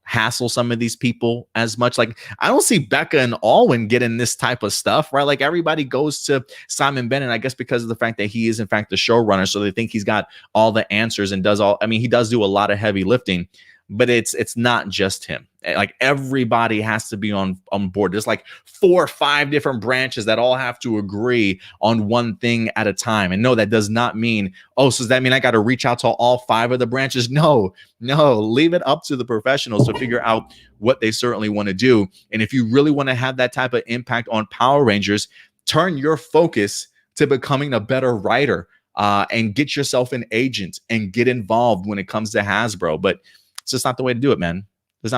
hassle some of these people as much. Like, I don't see Becca and Alwyn getting this type of stuff, right? Like, everybody goes to Simon Bennett, I guess, because of the fact that he is in fact the showrunner, so they think he's got all the answers and he does do a lot of heavy lifting, but it's not just him. Like, everybody has to be on board. There's like 4 or 5 different branches that all have to agree on one thing at a time. And no, that does not mean, so does that mean I got to reach out to all 5 of the branches? No, leave it up to the professionals to figure out what they certainly want to do. And if you really want to have that type of impact on Power Rangers, turn your focus to becoming a better writer, and get yourself an agent and get involved when it comes to Hasbro. But it's just not the way to do it, man. There's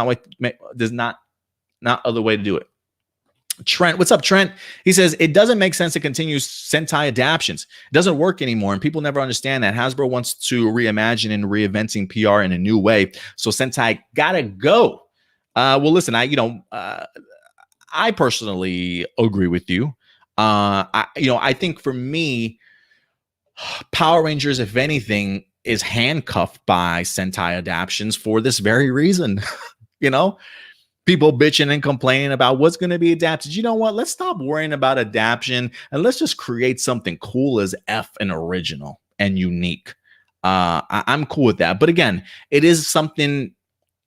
not other way to do it. Trent, what's up, Trent? He says, it doesn't make sense to continue Sentai adaptions. It doesn't work anymore, and people never understand that. Hasbro wants to reimagine and reinventing PR in a new way, so Sentai gotta go. Well, listen, I personally agree with you. I think for me, Power Rangers, if anything, is handcuffed by Sentai adaptations for this very reason. you know, People bitching and complaining about what's going to be adapted. You know what? Let's stop worrying about adaptation and let's just create something cool as F and original and unique. I'm cool with that. But again, it is something.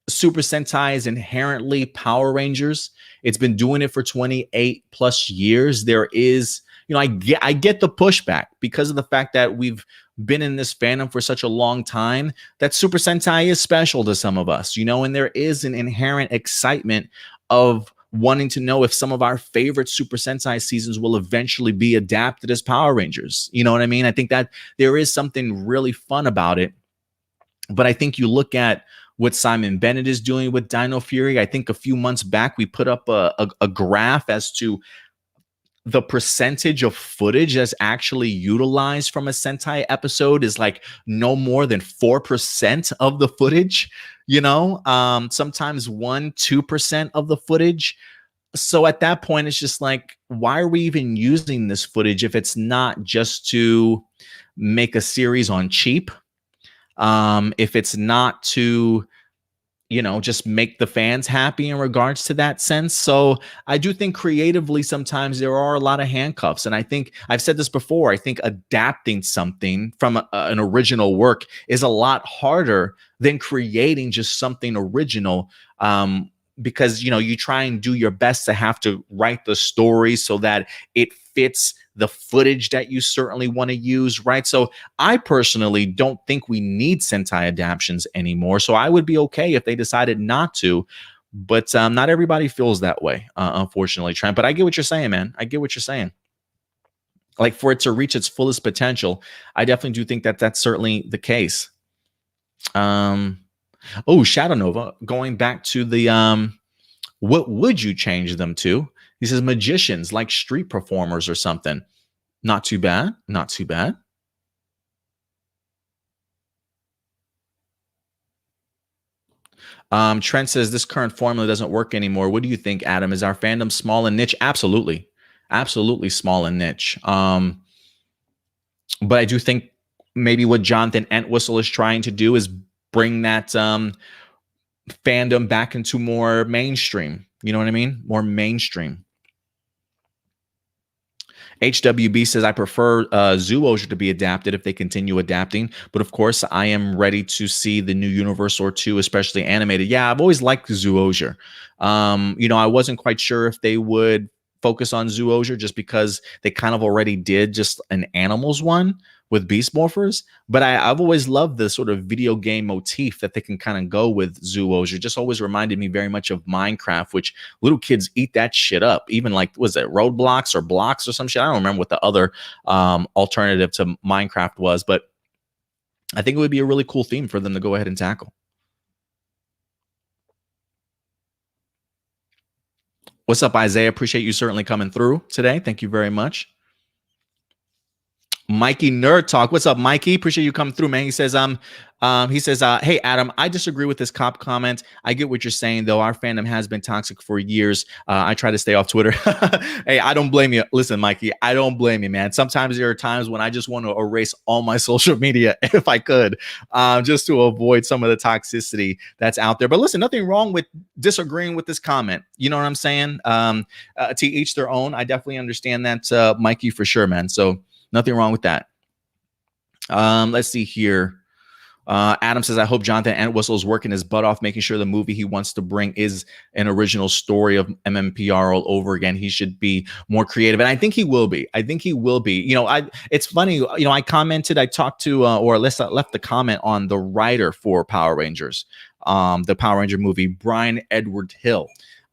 Super Sentai is inherently Power Rangers. It's been doing it for 28 plus years. There is, I get the pushback because of the fact that we've been in this fandom for such a long time that Super Sentai is special to some of us, and there is an inherent excitement of wanting to know if some of our favorite Super Sentai seasons will eventually be adapted as Power Rangers. You know what I mean? I think that there is something really fun about it. But I think you look at what Simon Bennett is doing with Dino Fury. I think a few months back, we put up a graph as to the percentage of footage that's actually utilized from a Sentai episode is like no more than 4% of the footage, sometimes 1-2% of the footage. So at that point, it's just like, why are we even using this footage if it's not just to make a series on cheap? If it's not to, just make the fans happy in regards to that sense. So I do think creatively, sometimes there are a lot of handcuffs. And I think I've said this before, I think adapting something from an original work is a lot harder than creating just something original. Because, you try and do your best to have to write the story so that it fits the footage that you certainly want to use, right? So I personally don't think we need Sentai adaptations anymore. So I would be okay if they decided not to, but not everybody feels that way, unfortunately, Trent. But I get what you're saying, man. I get what you're saying. Like for it to reach its fullest potential, I definitely do think that that's certainly the case. Shadow Nova, going back to the what would you change them to? He says magicians, like street performers or something. Not too bad. Not too bad. Trent says this current formula doesn't work anymore. What do you think, Adam? Is our fandom small and niche? Absolutely. Absolutely small and niche. But I do think maybe what Jonathan Entwistle is trying to do is bring that fandom back into more mainstream. You know what I mean? More mainstream. HWB says, I prefer Zoologia to be adapted if they continue adapting. But of course, I am ready to see the new universe or two, especially animated. Yeah, I've always liked Zoologia. I wasn't quite sure if they would focus on Zoologia just because they kind of already did just an animals one with Beast Morphers. But I've always loved the sort of video game motif that they can kind of go with Zoologia. Just always reminded me very much of Minecraft, which little kids eat that shit up. Even like, was it Roadblocks or Blocks or some shit? I don't remember what the other alternative to Minecraft was, but I think it would be a really cool theme for them to go ahead and tackle. What's up, Isaiah? Appreciate you certainly coming through today. Thank you very much. Mikey Nerd Talk. What's up, Mikey? Appreciate you coming through, man. He says, hey, Adam, I disagree with this cop comment. I get what you're saying, though. Our fandom has been toxic for years. I try to stay off Twitter. Hey, I don't blame you. Listen, Mikey, I don't blame you, man. Sometimes there are times when I just want to erase all my social media if I could, just to avoid some of the toxicity that's out there. But listen, nothing wrong with disagreeing with this comment. You know what I'm saying? To each their own. I definitely understand that, Mikey, for sure, man. So nothing wrong with that. Let's see here. Adam says, I hope Jonathan Entwistle is working his butt off, making sure the movie he wants to bring is an original story of MMPR all over again. He should be more creative. And I think he will be. It's funny, I commented, I talked to, or left the comment on the writer for Power Rangers, the Power Ranger movie, Brian Edward Hill.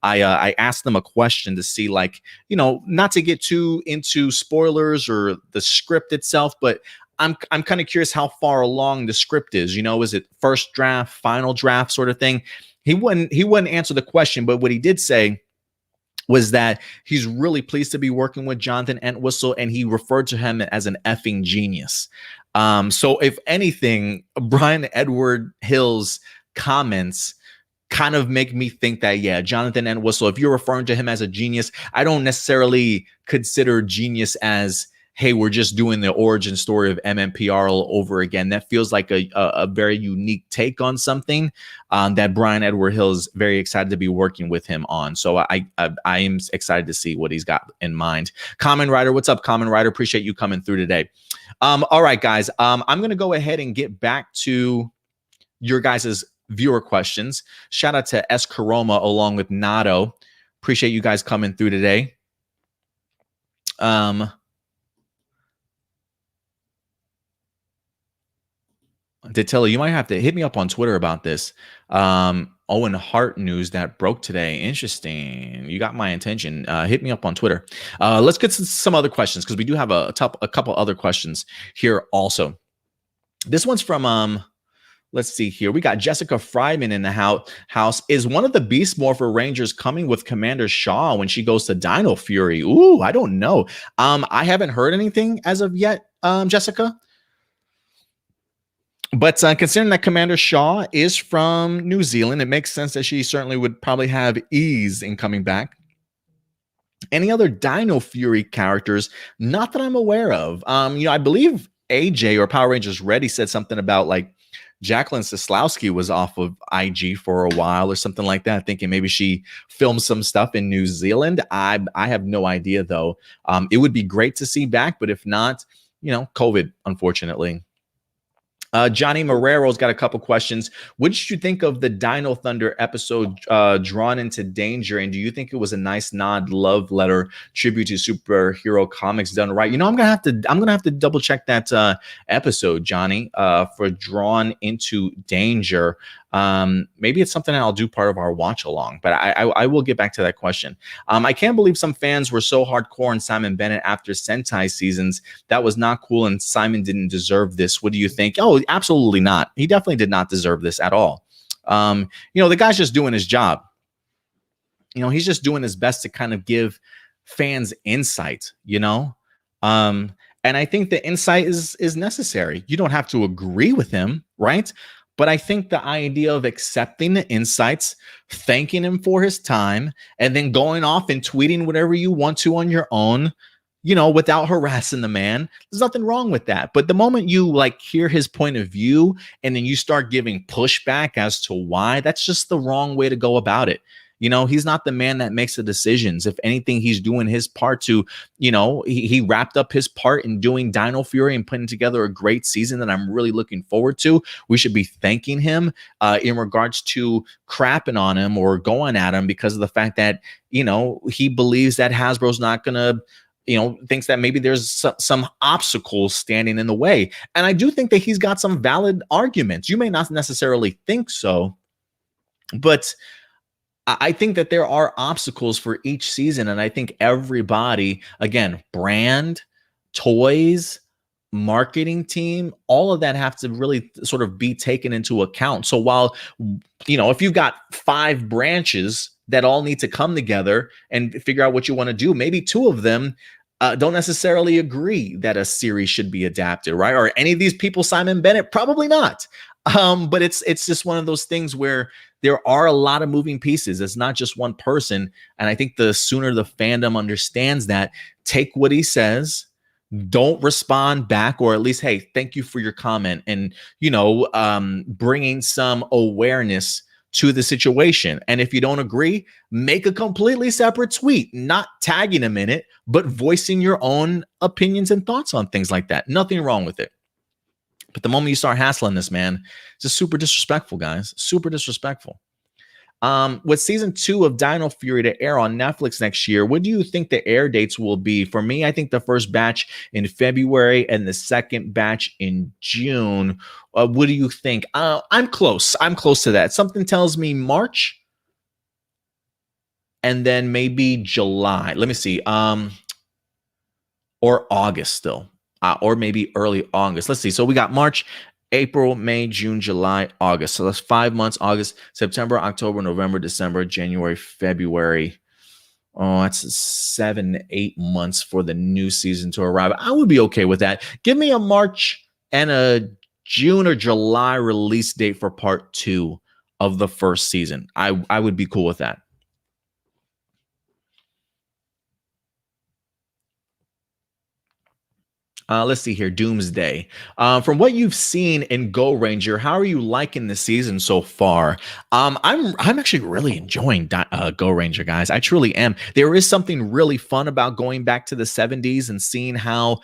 I asked them a question to see, like, not to get too into spoilers or the script itself, but I'm kind of curious how far along the script is. Is it first draft, final draft sort of thing? He wouldn't answer the question, but what he did say was that he's really pleased to be working with Jonathan Entwistle, and he referred to him as an effing genius. So if anything, Brian Edward Hill's comments kind of make me think that, yeah, Jonathan Entwistle, if you're referring to him as a genius, I don't necessarily consider genius as, hey, we're just doing the origin story of MMPR all over again. That feels like a very unique take on something that Brian Edward Hill is very excited to be working with him on. So I am excited to see what he's got in mind. Common Rider, what's up, Common Rider? Appreciate you coming through today. All right, guys, I'm going to go ahead and get back to your guys' viewer questions. Shout out to S. Karoma along with Nato. Appreciate you guys coming through today. Datilla, you might have to hit me up on Twitter about this. Owen Hart news that broke today. Interesting. You got my attention. Hit me up on Twitter. Let's get to some other questions because we do have a couple other questions here also. This one's from let's see here. We got Jessica Fryman in the house. Is one of the Beast Morpher Rangers coming with Commander Shaw when she goes to Dino Fury? Ooh, I don't know. I haven't heard anything as of yet, Jessica. But considering that Commander Shaw is from New Zealand, it makes sense that she certainly would probably have ease in coming back. Any other Dino Fury characters? Not that I'm aware of. I believe AJ or Power Rangers Ready said something about like Jacqueline Soslowski was off of IG for a while or something like that, thinking maybe she filmed some stuff in New Zealand. I have no idea, though. It would be great to see back, but if not, COVID, unfortunately. Johnny Marrero's got a couple questions. What did you think of the Dino Thunder episode, Drawn into Danger? And do you think it was a nice nod, love letter, tribute to superhero comics done right? I'm gonna have to double check that episode, Johnny, for Drawn into Danger. Maybe it's something I'll do part of our watch along, but I will get back to that question. I can't believe some fans were so hardcore on Simon Bennett after Sentai seasons. That was not cool, and Simon didn't deserve this. What do you think? Oh, absolutely not. He definitely did not deserve this at all. The guy's just doing his job. He's just doing his best to kind of give fans insight, and I think the insight is necessary. You don't have to agree with him, right? But I think the idea of accepting the insights, thanking him for his time, and then going off and tweeting whatever you want to on your own, without harassing the man, there's nothing wrong with that. But the moment you hear his point of view and then you start giving pushback as to why, that's just the wrong way to go about it. He's not the man that makes the decisions. If anything, he's doing his part to, he wrapped up his part in doing Dino Fury and putting together a great season that I'm really looking forward to. We should be thanking him in regards to crapping on him or going at him because of the fact that, he believes that Hasbro's not going to, thinks that maybe there's some obstacles standing in the way. And I do think that he's got some valid arguments. You may not necessarily think so, but I think that there are obstacles for each season. And I think everybody, again, brand, toys, marketing team, all of that have to really sort of be taken into account. So while, if you've got 5 branches that all need to come together and figure out what you want to do, maybe 2 of them don't necessarily agree that a series should be adapted, right? Or any of these people, Simon Bennett, probably not. But it's just one of those things where there are a lot of moving pieces. It's not just one person. And I think the sooner the fandom understands that, take what he says, don't respond back, or at least, hey, thank you for your comment. And, bringing some awareness to the situation. And if you don't agree, make a completely separate tweet, not tagging him in it, but voicing your own opinions and thoughts on things like that. Nothing wrong with it. But the moment you start hassling this man, it's just super disrespectful, guys. Super disrespectful. With season 2 of Dino Fury to air on Netflix next year, what do you think the air dates will be? For me, I think the first batch in February and the second batch in June. What do you think? I'm close. I'm close to that. Something tells me March and then maybe July. Let me see. Or August still. Or maybe early August. Let's see. So we got March, April, May, June, July, August. So that's 5 months: August, September, October, November, December, January, February. Oh, that's 7-8 months for the new season to arrive. I would be okay with that. Give me a March and a June or July release date for part 2 of the first season. I would be cool with that. Let's see here, Doomsday. From what you've seen in Go Ranger, how are you liking the season so far? I'm actually really enjoying Go Ranger, guys. I truly am. There is something really fun about going back to the 70s and seeing how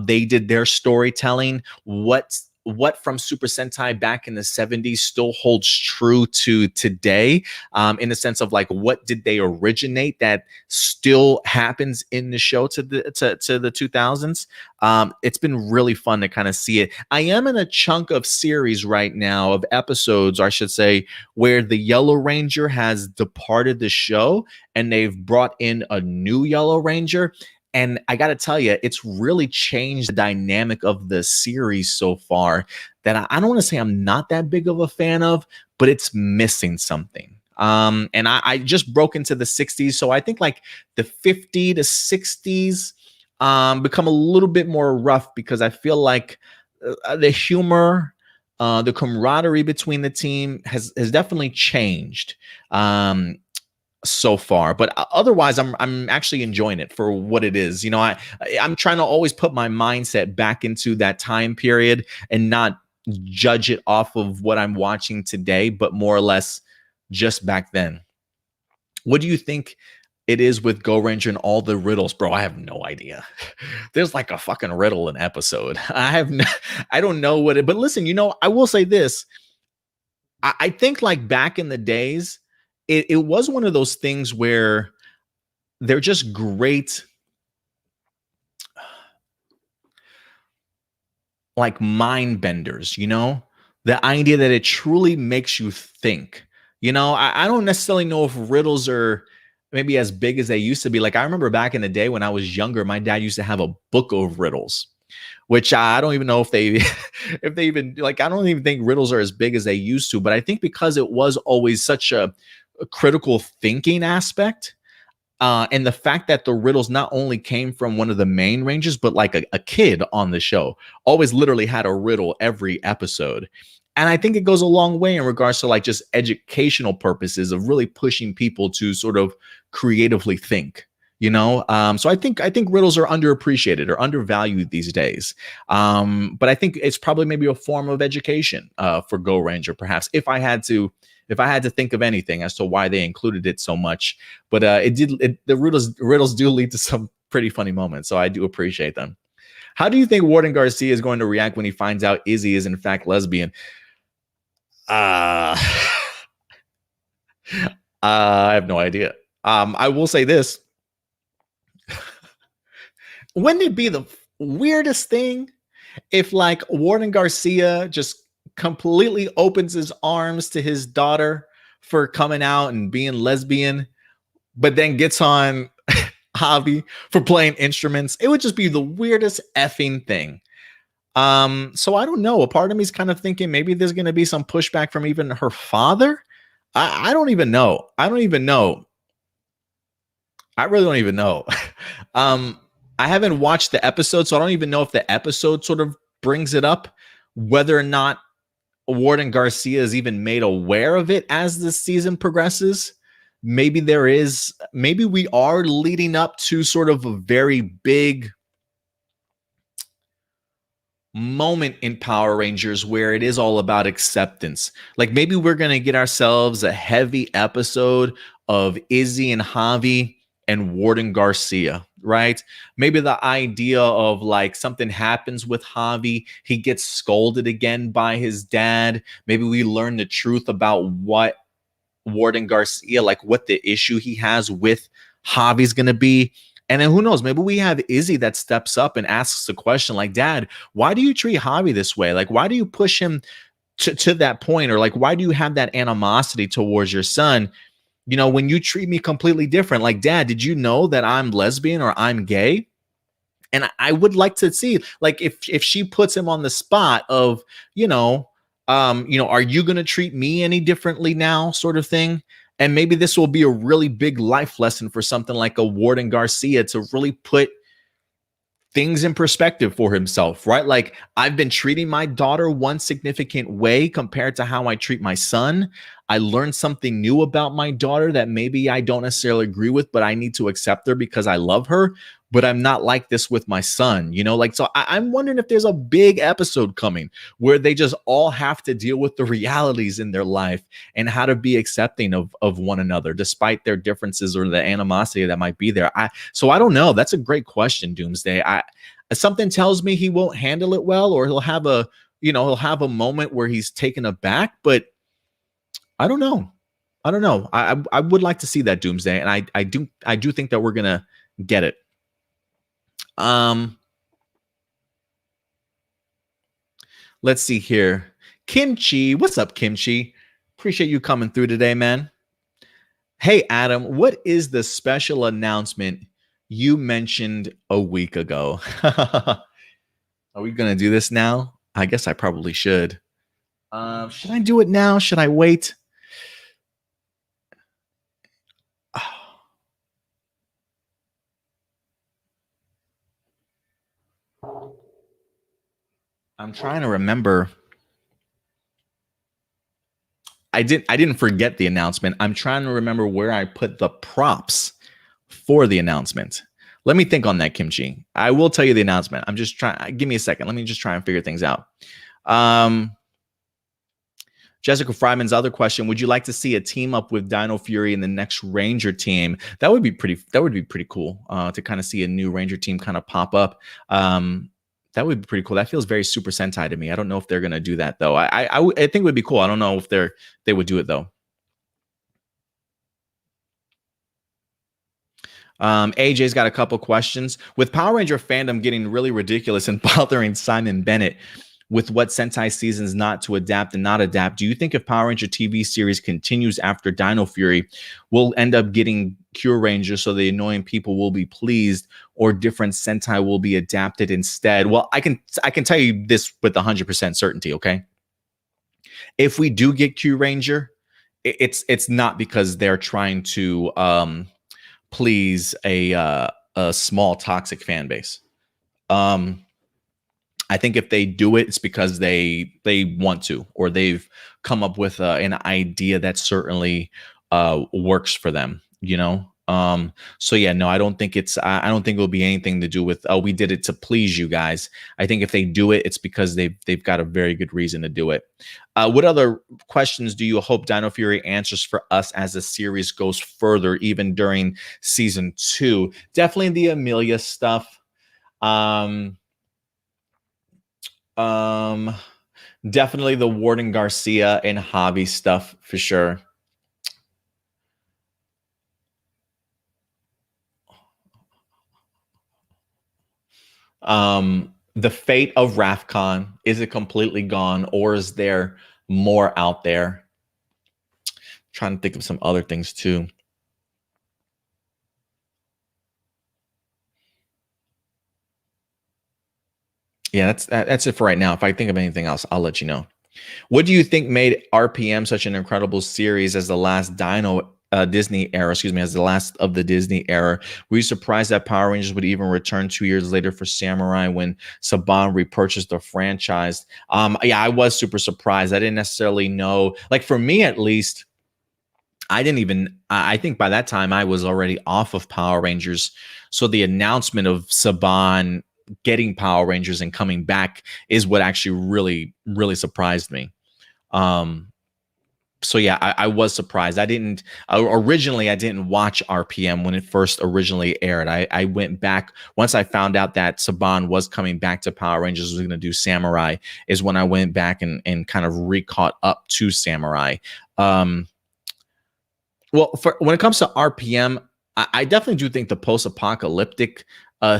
they did their storytelling. What from Super Sentai back in the 70s still holds true to today, in the sense of like, what did they originate that still happens in the show to the 2000s. It's been really fun to kind of see it. I am in a chunk of series right now, of episodes, I should say, where the Yellow Ranger has departed the show and they've brought in a new Yellow Ranger. And I got to tell you, it's really changed the dynamic of the series so far that I don't want to say I'm not that big of a fan of, but it's missing something. And I just broke into the 60s. So I think like the 50 to 60s become a little bit more rough, because I feel like the humor, the camaraderie between the team has definitely changed so far. But otherwise, I'm actually enjoying it for what it is. You know, I'm trying to always put my mindset back into that time period and not judge it off of what I'm watching today, but more or less just back then. What do you think it is with Go Ranger and all the riddles? Bro, I have no idea. There's like a fucking riddle an episode. I don't know what it, but listen, you know, I will say this. I think like back in the days, it was one of those things where they're just great, like mind benders, you know, the idea that it truly makes you think. You know, I don't necessarily know if riddles are maybe as big as they used to be. Like I remember back in the day when I was younger, my dad used to have a book of riddles, which I don't even know if they if they even, like, I don't even think riddles are as big as they used to. But I think because it was always such a critical thinking aspect, and the fact that the riddles not only came from one of the main rangers, but like a kid on the show always literally had a riddle every episode. And I think it goes a long way in regards to like just educational purposes of really pushing people to sort of creatively think, you know. So I think riddles are underappreciated or undervalued these days. But I think it's probably maybe a form of education for Go Ranger, perhaps, if I had to think of anything as to why they included it so much. But the riddles do lead to some pretty funny moments, so I do appreciate them. How do you think Warden Garcia is going to react when he finds out Izzy is in fact lesbian? I have no idea. I will say this. Wouldn't it be the weirdest thing if like Warden Garcia just completely opens his arms to his daughter for coming out and being lesbian, but then gets on Javi for playing instruments? It would just be the weirdest effing thing. So I don't know. A part of me is kind of thinking maybe there's going to be some pushback from even her father. I don't even know. I don't even know. I really don't even know. I haven't watched the episode, so I don't even know if the episode sort of brings it up, whether or not Warden Garcia is even made aware of it as the season progresses. Maybe we are leading up to sort of a very big moment in Power Rangers where it is all about acceptance. Like maybe we're going to get ourselves a heavy episode of Izzy and Javi and Warden Garcia, right? Maybe the idea of like something happens with Javi, he gets scolded again by his dad. Maybe we learn the truth about what Warden Garcia, like what the issue he has with Javi's going to be. And then who knows, maybe we have Izzy that steps up and asks a question like, Dad, why do you treat Javi this way? Like, why do you push him to that point? Or like, why do you have that animosity towards your son? You know, when you treat me completely different, like, Dad, did you know that I'm lesbian or I'm gay? And I would like to see, like, if she puts him on the spot of, are you going to treat me any differently now, sort of thing? And maybe this will be a really big life lesson for something like a Warden Garcia to really put things in perspective for himself, right? Like, I've been treating my daughter one significant way compared to how I treat my son. I learned something new about my daughter that maybe I don't necessarily agree with, but I need to accept her because I love her. But I'm not like this with my son, you know, like, so I'm wondering if there's a big episode coming where they just all have to deal with the realities in their life and how to be accepting of one another, despite their differences or the animosity that might be there. So I don't know. That's a great question, Doomsday. Something tells me he won't handle it well, or he'll have a moment where he's taken aback, but I don't know. I don't know. I would like to see that, Doomsday, and I do think that we're gonna get it. Let's see here. Kimchi, what's up, Kimchi? Appreciate you coming through today, man. Hey, Adam, what is the special announcement you mentioned a week ago? Are we gonna do this now? I guess I probably should. Should I do it now? Should I wait? I'm trying to remember. I didn't forget the announcement. I'm trying to remember where I put the props for the announcement. Let me think on that, Kimchi. I will tell you the announcement. I'm just trying. Give me a second. Let me just try and figure things out. Jessica Fryman's other question: would you like to see a team up with Dino Fury in the next Ranger team? That would be pretty cool to kind of see a new Ranger team kind of pop up. That would be pretty cool. That feels very Super Sentai to me. I don't know if they're gonna do that though. I think it would be cool. I don't know if they would do it though. AJ's got a couple questions. With Power Ranger fandom getting really ridiculous and bothering Simon Bennett with what Sentai seasons not to adapt and not adapt, do you think if Power Ranger TV series continues after Dino Fury, we'll end up getting Cure Ranger so the annoying people will be pleased, or different Sentai will be adapted instead? Well, I can tell you this with 100% certainty, okay? If we do get Cure Ranger, it's not because they're trying to please a small toxic fan base. I think if they do it, it's because they want to, or they've come up with an idea that certainly works for them, you know? So yeah, no, I don't think it'll be anything to do with, oh, we did it to please you guys. I think if they do it, it's because they've got a very good reason to do it. What other questions do you hope Dino Fury answers for us as the series goes further, even during season 2? Definitely the Amelia stuff. Definitely the Warden Garcia and Javi stuff for sure. The fate of Rafcon, is it completely gone, or is there more out there? Trying to think of some other things too. Yeah, that's it for right now. If I think of anything else, I'll let you know. What do you think made RPM such an incredible series as the last Dino Disney era, as the last of the Disney era? Were you surprised that Power Rangers would even return 2 years later for Samurai when Saban repurchased the franchise? Yeah, I was super surprised. I didn't necessarily know, like, for me at least, I think by that time I was already off of Power Rangers. So the announcement of Saban getting Power Rangers and coming back is what actually really, really surprised me. So yeah, I was surprised. I didn't watch RPM when it first originally aired. I went back once I found out that Saban was coming back to Power Rangers, was going to do Samurai, is when I went back and kind of recaught up to Samurai. Well, when it comes to RPM, I definitely do think the post-apocalyptic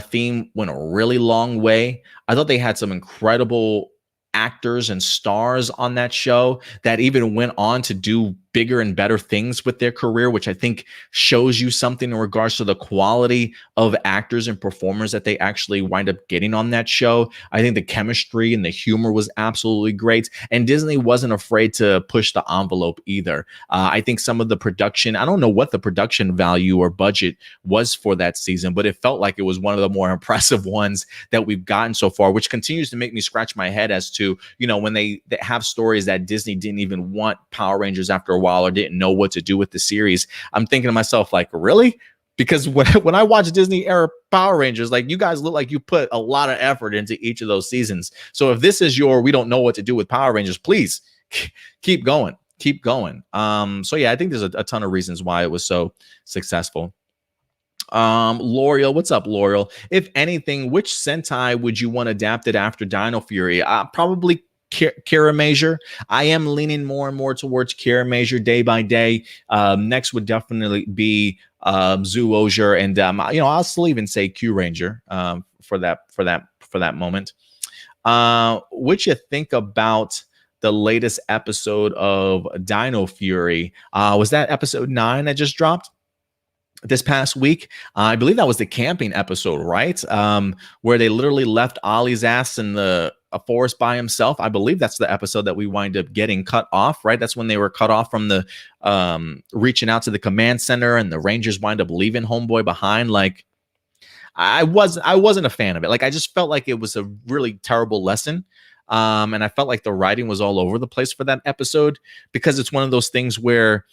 theme went a really long way. I thought they had some incredible actors and stars on that show that even went on to do bigger and better things with their career, which I think shows you something in regards to the quality of actors and performers that they actually wind up getting on that show. I think the chemistry and the humor was absolutely great, and Disney wasn't afraid to push the envelope either. I think some of the production, I don't know what the production value or budget was for that season, but it felt like it was one of the more impressive ones that we've gotten so far, which continues to make me scratch my head as to, when they have stories that Disney didn't even want Power Rangers after a while while or didn't know what to do with the series, I'm thinking to myself, like, really? Because when I watch Disney era Power Rangers, like, you guys look like you put a lot of effort into each of those seasons. So if this is your, we don't know what to do with Power Rangers, please keep going. Keep going. So yeah, I think there's a ton of reasons why it was so successful. L'Oreal, what's up, L'Oreal? If anything, which Sentai would you want adapted after Dino Fury? Probably Kira Major. I am leaning more and more towards Kira Major day by day. Next would definitely be Zoologer, and I'll still even say Q Ranger for that moment. What you think about the latest episode of Dino Fury? Was that episode 9 that just dropped this past week? I believe that was the camping episode, right? Where they literally left Ollie's ass in a forest by himself. I believe that's the episode that we wind up getting cut off, right? That's when they were cut off from the reaching out to the command center, and the Rangers wind up leaving homeboy behind. Like, I wasn't a fan of it. Like, I just felt like it was a really terrible lesson. And I felt like the writing was all over the place for that episode, because it's one of those things where,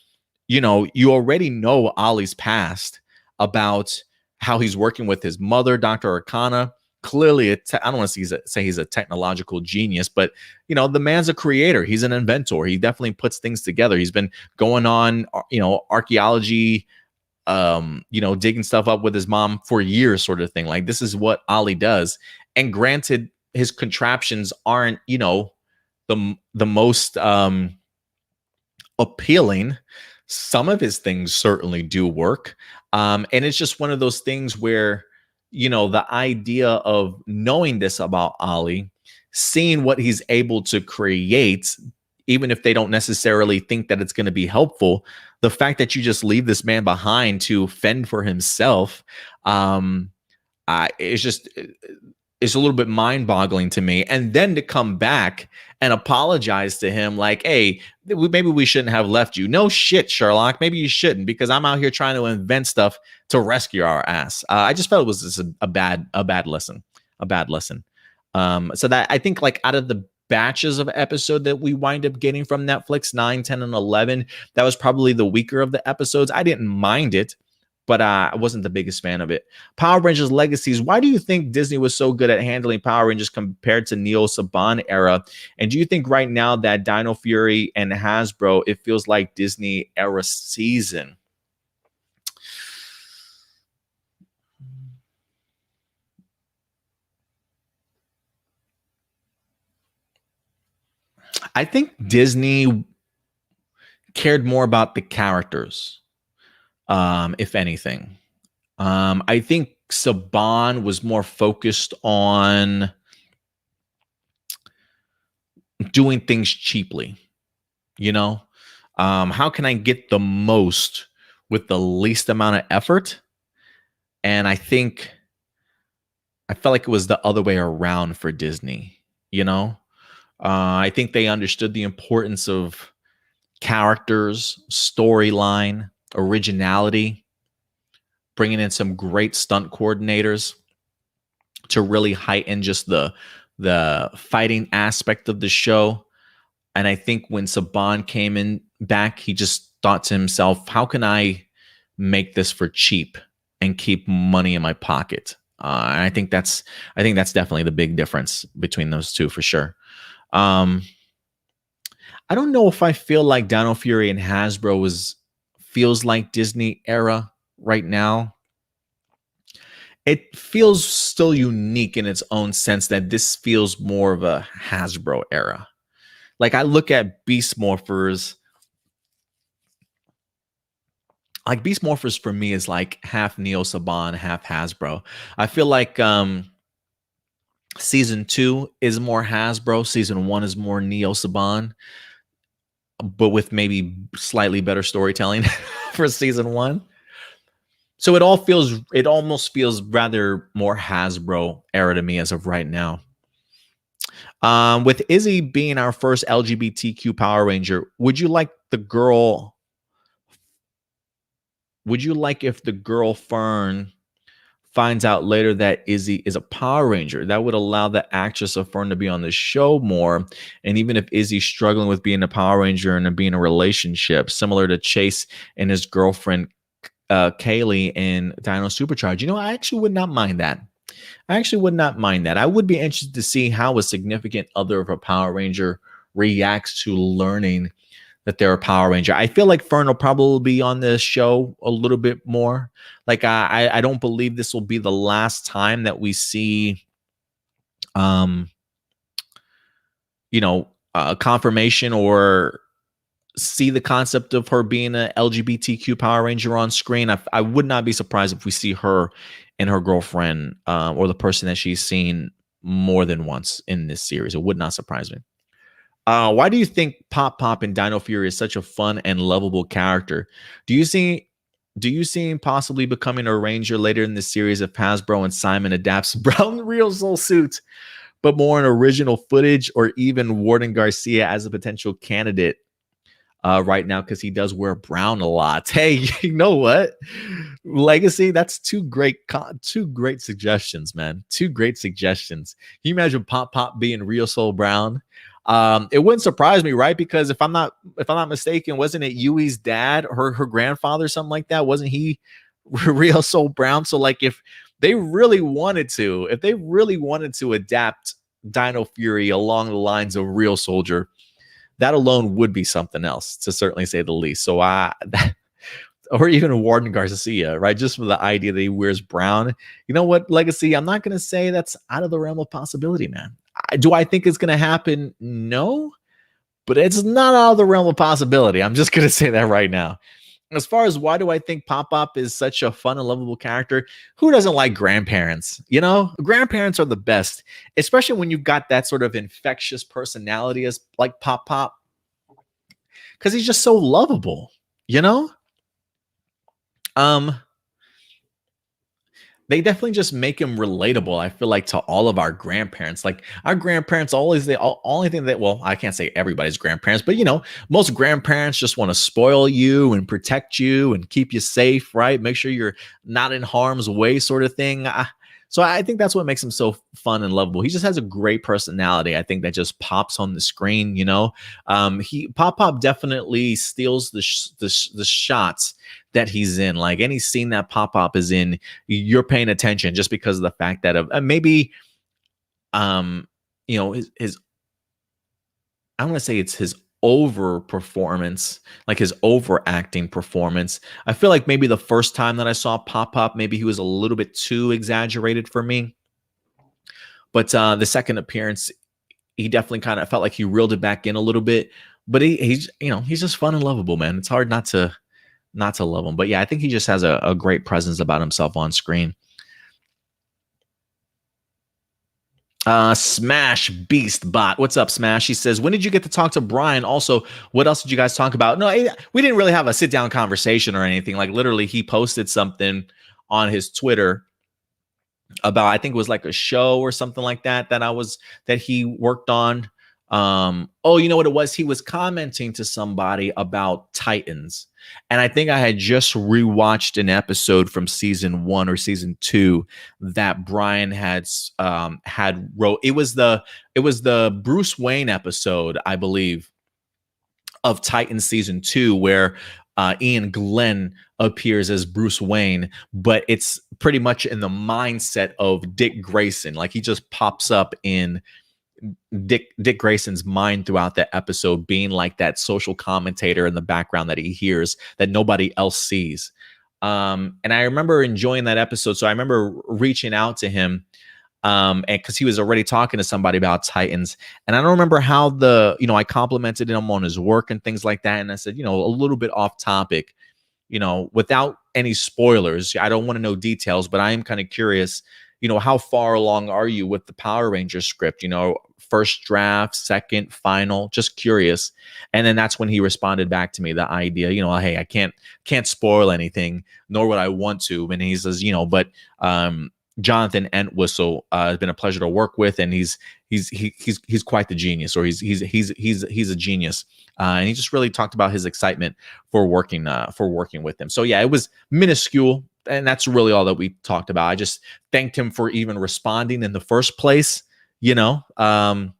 you already know Ollie's past about how he's working with his mother, Dr. Arcana. Clearly, I don't want to say he's a technological genius, but, the man's a creator. He's an inventor. He definitely puts things together. He's been going on, archaeology, digging stuff up with his mom for years, sort of thing. Like, this is what Ollie does. And granted, his contraptions aren't, the most appealing. Some of his things certainly do work. And it's just one of those things where, the idea of knowing this about Ollie, seeing what he's able to create, even if they don't necessarily think that it's going to be helpful, the fact that you just leave this man behind to fend for himself, it's a little bit mind-boggling to me. And then to come back and apologize to him like, hey, maybe we shouldn't have left you. No shit, Sherlock. Maybe you shouldn't, because I'm out here trying to invent stuff to rescue our ass. I just felt it was just a bad lesson. So that, I think, like, out of the batches of episode that we wind up getting from Netflix, 9, 10, and 11, that was probably the weaker of the episodes. I didn't mind it, but I wasn't the biggest fan of it. Power Rangers Legacies. Why do you think Disney was so good at handling Power Rangers compared to Neo Saban era? And do you think right now that Dino Fury and Hasbro, it feels like Disney era season? I think Disney cared more about the characters, if anything. I think Saban was more focused on doing things cheaply. How can I get the most with the least amount of effort? And I felt like it was the other way around for Disney. I think they understood the importance of characters, storyline, originality, bringing in some great stunt coordinators to really heighten just the fighting aspect of the show. And I think when Saban came in back, he just thought to himself, how can I make this for cheap and keep money in my pocket? And I think that's definitely the big difference between those two, for sure. I don't know if I feel like Dino Fury and Hasbro feels like Disney era right now. It feels still unique in its own sense that this feels more of a Hasbro era. Like, I look at Beast Morphers. Like, Beast Morphers for me is like half Neo Saban, half Hasbro. I feel like season 2 is more Hasbro. Season 1 is more Neo Saban, but with maybe slightly better storytelling for season 1. So it almost feels rather more Hasbro era to me as of right now. With Izzy being our first LGBTQ Power Ranger, would you like if the girl Fern finds out later that Izzy is a Power Ranger. That would allow the actress of Fern to be on the show more. And even if Izzy's struggling with being a Power Ranger and being in a relationship, similar to Chase and his girlfriend Kaylee in Dino Supercharge, I actually would not mind that. I would be interested to see how a significant other of a Power Ranger reacts to learning that they're a Power Ranger. I feel like Fern will probably be on this show a little bit more. Like I don't believe this will be the last time that we see, confirmation or see the concept of her being an LGBTQ Power Ranger on screen. I would not be surprised if we see her and her girlfriend or the person that she's seen more than once in this series. It would not surprise me. Why do you think Pop Pop in Dino Fury is such a fun and lovable character? Do you see him possibly becoming a Ranger later in the series if Hasbro and Simon adapts Brown Real Soul suit, but more in original footage, or even Warden Garcia as a potential candidate right now because he does wear brown a lot? Hey, you know what? Legacy, that's two great suggestions, man. Two great suggestions. Can you imagine Pop Pop being Real Soul Brown? It wouldn't surprise me, right? Because if I'm not mistaken, wasn't it Yui's dad or her grandfather, something like that? Wasn't he Real Soul Brown? So like if they really wanted to adapt Dino Fury along the lines of Real Soldier, that alone would be something else, to certainly say the least. So or even Warden Garcia, right? Just for the idea that he wears brown. You know what, Legacy? I'm not going to say that's out of the realm of possibility, man. Do I think it's going to happen? No, but it's not out of the realm of possibility. I'm just going to say that right now. As far as why do I think Pop Pop is such a fun and lovable character, who doesn't like grandparents? Grandparents are the best, especially when you've got that sort of infectious personality as like Pop Pop, because he's just so lovable, They definitely just make him relatable, I feel like, to all of our grandparents. Like our grandparents always, only thing that, well, I can't say everybody's grandparents, but most grandparents just want to spoil you and protect you and keep you safe, right? Make sure you're not in harm's way, sort of thing. So I think that's what makes him so fun and lovable. He just has a great personality, I think, that just pops on the screen. Pop Pop definitely steals the shots that he's in. Like any scene that Pop Pop is in, you're paying attention just because of the fact that maybe his I want to say it's his over performance, like his overacting performance. I feel like maybe the first time that I saw Pop Pop, maybe he was a little bit too exaggerated for me. But the second appearance, he definitely kind of felt like he reeled it back in a little bit. But he's just fun and lovable, man. It's hard not to love him. But yeah, I think he just has a great presence about himself on screen. Smash Beast Bot. What's up, Smash? He says, when did you get to talk to Brian? Also, what else did you guys talk about? No, we didn't really have a sit-down conversation or anything. Like literally, he posted something on his Twitter about, I think it was like a show or something like that that he worked on. You know what it was? He was commenting to somebody about Titans. And I think I had just rewatched an episode from season 1 or season 2 that Brian had wrote. It was the Bruce Wayne episode, I believe, of Titans season 2, where Ian Glenn appears as Bruce Wayne, but it's pretty much in the mindset of Dick Grayson. Like he just pops up in Dick Grayson's mind throughout that episode, being like that social commentator in the background that he hears that nobody else sees. And I remember enjoying that episode. So I remember reaching out to him and because he was already talking to somebody about Titans. And I don't remember how I complimented him on his work and things like that. And I said, a little bit off topic, without any spoilers. I don't want to know details, but I am kind of curious, how far along are you with the Power Rangers script? First draft, second, final, just curious. And then that's when he responded back to me, the idea, hey, I can't spoil anything, nor would I want to. And he says, but Jonathan Entwistle has been a pleasure to work with, and he's quite the genius, or he's a genius. And he just really talked about his excitement for working with him. So yeah, it was minuscule and that's really all that we talked about. I just thanked him for even responding in the first place, you know, and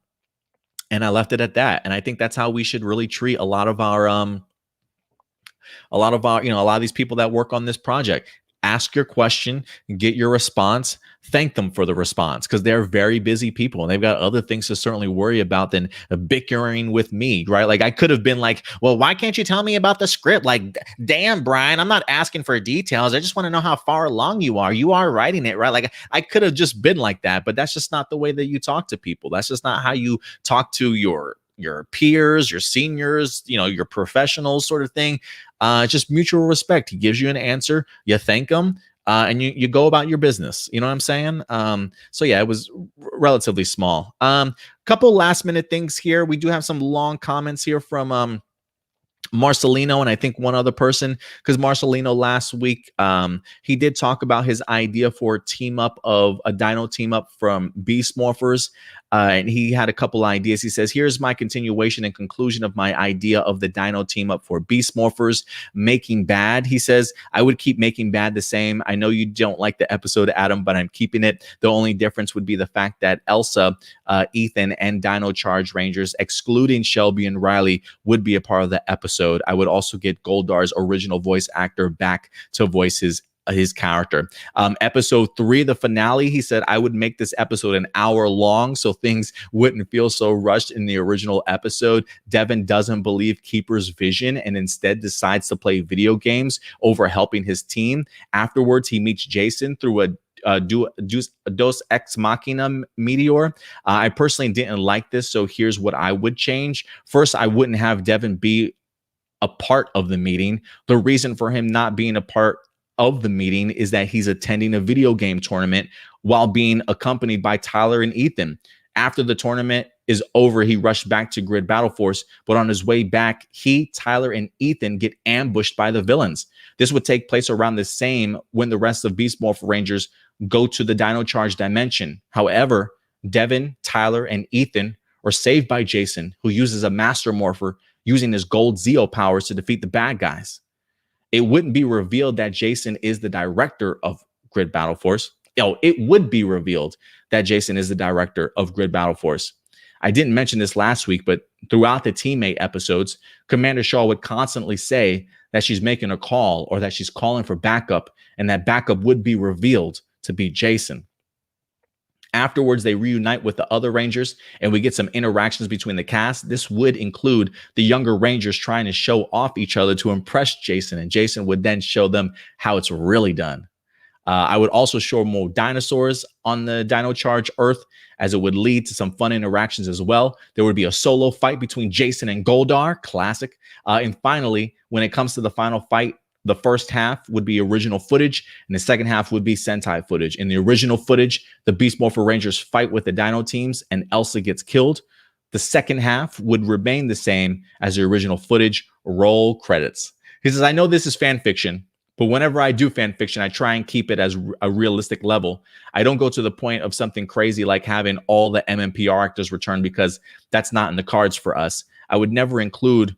I left it at that. And I think that's how we should really treat a lot of our you know, a lot of these people that work on this project. Ask your question, get your response, thank them for the response, because they're very busy people and they've got other things to certainly worry about than bickering with me, right? Like I could have been like, well, why can't you tell me about the script? Like, damn, Brian, I'm not asking for details. I just want to know how far along you are. You are writing it, right? Like I could have just been like that, but that's just not the way that you talk to people. That's just not how you talk to your peers, your seniors, you know, your professionals, sort of thing. Just mutual respect. He gives you an answer, you thank him, and you go about your business. You know what I'm saying? So yeah, it was relatively small. Couple last minute things here. We do have some long comments here from Marcelino and I think one other person, because Marcelino last week he did talk about his idea for a team up of a Dino team up from Beast Morphers, and he had a couple ideas. He says, here's my continuation and conclusion of my idea of the Dino team up for Beast Morphers. Making Bad, he says, I would keep Making Bad the same. I know you don't like the episode, Adam, but I'm keeping it. The only difference would be the fact that Elsa, Ethan, and Dino Charge Rangers, excluding Shelby and Riley, would be a part of the episode. I would also get Goldar's original voice actor back to voice his character. Episode 3, the finale, he said, I would make this episode an hour long so things wouldn't feel so rushed in the original episode. Devin doesn't believe Keeper's vision and instead decides to play video games over helping his team. Afterwards, he meets Jason through a Dos Ex Machina meteor. I personally didn't like this, so here's what I would change. First, I wouldn't have Devin be a part of the meeting. The reason for him not being a part of the meeting is that he's attending a video game tournament while being accompanied by Tyler and Ethan. After the tournament is over, he rushed back to Grid Battle Force, but on his way back, he, Tyler, and Ethan get ambushed by the villains. This would take place around the same when the rest of Beast Morph Rangers go to the Dino Charge dimension. However, Devin, Tyler, and Ethan are saved by Jason, who uses a Master Morpher using his gold Zeo powers to defeat the bad guys. It wouldn't be revealed that Jason is the director of Grid Battle Force. It would be revealed that Jason is the director of Grid Battle Force. I didn't mention this last week, but throughout the teammate episodes, Commander Shaw would constantly say that she's making a call or that she's calling for backup, and that backup would be revealed to be Jason. Afterwards, they reunite with the other Rangers, and we get some interactions between the cast. This would include the younger Rangers trying to show off each other to impress Jason, and Jason would then show them how it's really done. I would also show more dinosaurs on the Dino Charge Earth, as it would lead to some fun interactions as well. There would be a solo fight between Jason and Goldar, classic. And finally, when it comes to the final fight, the first half would be original footage, and the second half would be Sentai footage. In the original footage, the Beast Morpher Rangers fight with the Dino teams, and Elsa gets killed. The second half would remain the same as the original footage. Roll credits. He says, I know this is fan fiction, but whenever I do fan fiction, I try and keep it as a realistic level. I don't go to the point of something crazy like having all the MMPR actors return, because that's not in the cards for us. I would never include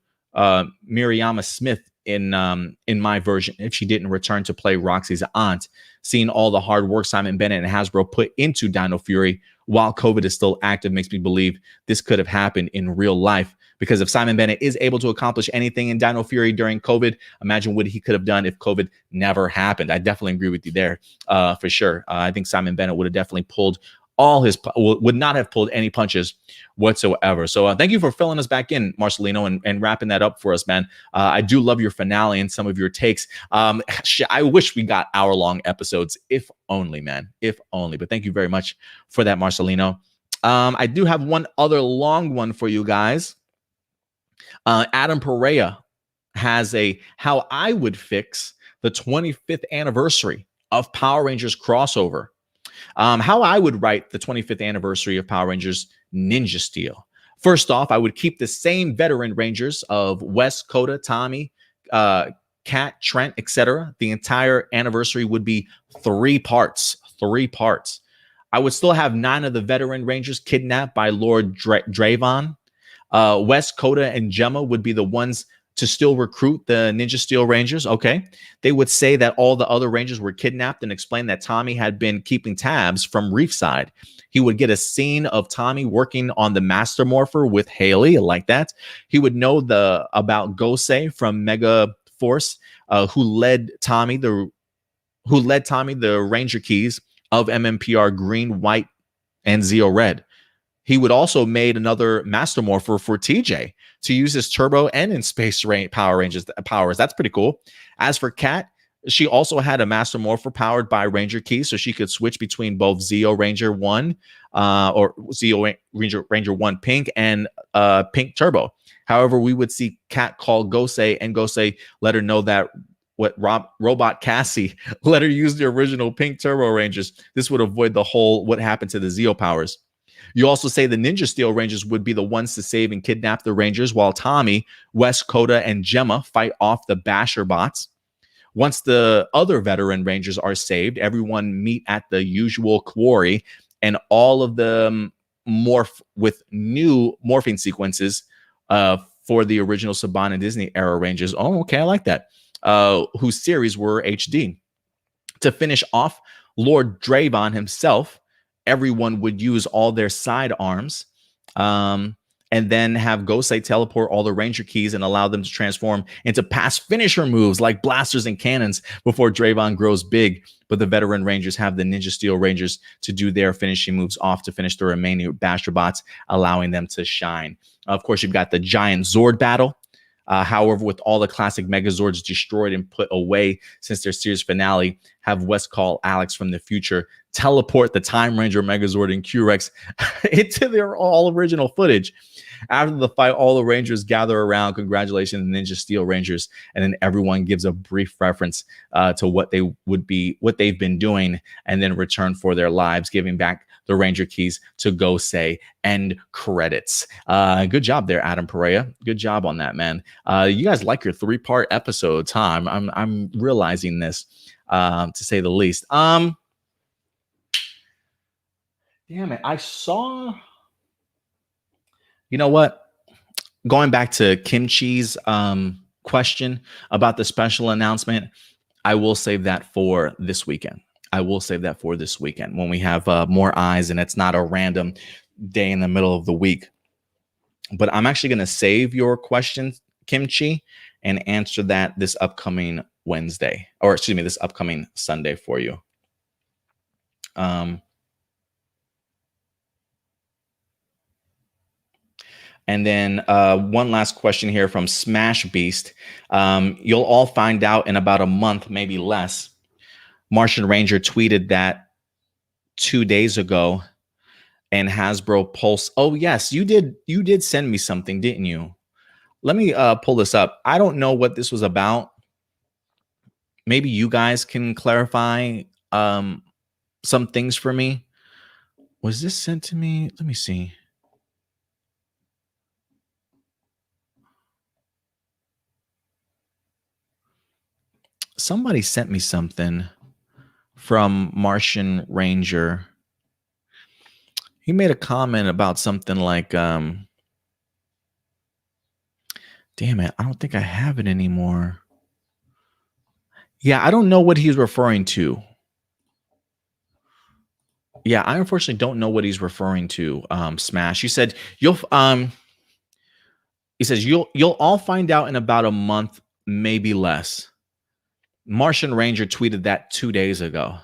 Miriam Smith in my version if she didn't return to play Roxy's aunt. Seeing all the hard work Simon Bennett and Hasbro put into Dino Fury while COVID is still active makes me believe this could have happened in real life. Because if Simon Bennett is able to accomplish anything in Dino Fury during COVID, imagine what he could have done if COVID never happened. I definitely agree with you there, for sure. I think Simon Bennett would have definitely pulled would not have pulled any punches whatsoever. So thank you for filling us back in, Marcelino, and wrapping that up for us, man. I do love your finale and some of your takes. I wish we got hour-long episodes, if only, man, if only. But thank you very much for that, Marcelino. I do have one other long one for you guys. Adam Perea has a how I would fix the 25th anniversary of Power Rangers crossover. How I would write the 25th anniversary of Power Rangers Ninja Steel. First off, I would keep the same veteran Rangers of Wes, Coda, Tommy, Kat, Trent, etc. The entire anniversary would be 3 parts. 3 parts. I would still have 9 of the veteran Rangers kidnapped by Lord Draven. Wes, Coda, and Gemma would be the ones to still recruit the Ninja Steel Rangers. Okay. They would say that all the other Rangers were kidnapped and explain that Tommy had been keeping tabs from Reefside. He would get a scene of Tommy working on the Master Morpher with Haley, like that. He would know about Gosei from Mega Force, who led Tommy the Ranger keys of MMPR Green, White, and Zeo Red. He would also made another Master Morpher for TJ to use his turbo and in space Power Rangers powers. That's pretty cool. As for Kat, she also had a Master Morpher powered by Ranger keys, so she could switch between both Zeo Ranger 1 or Zeo Ranger 1 Pink and Pink Turbo. However, we would see Kat call Gosei, and Gosei let her know that Robot Cassie let her use the original Pink Turbo Rangers. This would avoid the whole what happened to the Zeo powers. You also say the Ninja Steel Rangers would be the ones to save and kidnap the Rangers, while Tommy, Wes, Coda, and Gemma fight off the Basher bots. Once the other veteran Rangers are saved, everyone meet at the usual quarry, and all of them morph with new morphing sequences for the original Saban and Disney era Rangers. Oh, okay, I like that. Whose series were HD. To finish off, Lord Draven himself, everyone would use all their side arms, and then have Gosei teleport all the Ranger keys and allow them to transform into past finisher moves like blasters and cannons before Draven grows big. But the veteran Rangers have the Ninja Steel Rangers to do their finishing moves off to finish the remaining Basher bots, allowing them to shine. Of course, you've got the giant Zord battle. However, with all the classic Megazords destroyed and put away since their series finale, have Wes call Alex from the future, teleport the Time Ranger Megazord and Q-Rex into their all original footage. After the fight, all the Rangers gather around, congratulations Ninja Steel Rangers, and then everyone gives a brief reference to what they've been doing, and then return for their lives, giving back the Ranger keys to Gosei, and credits. Good job there, Adam Perea. Good job on that, man. You guys like your 3-part episodes, huh? I'm realizing this, to say the least. Damn it. I saw... You know what? Going back to Kimchi's question about the special announcement, I will save that for this weekend. When we have more eyes and it's not a random day in the middle of the week. But I'm actually going to save your question, Kimchi, and answer that this upcoming Wednesday, or excuse me, this upcoming Sunday for you. And then one last question here from Smash Beast. You'll all find out in about a month, maybe less. Martian Ranger tweeted that 2 days ago, and Hasbro Pulse. Oh, yes, you did send me something, didn't you? Let me pull this up. I don't know what this was about. Maybe you guys can clarify some things for me. Was this sent to me? Let me see. Somebody sent me something from Martian Ranger. He made a comment about something like, damn it, I don't think I have it anymore. Yeah, I don't know what he's referring to. Yeah, I unfortunately don't know what he's referring to. Smash. He said you'll all find out in about a month, maybe less. Martian Ranger tweeted that 2 days ago.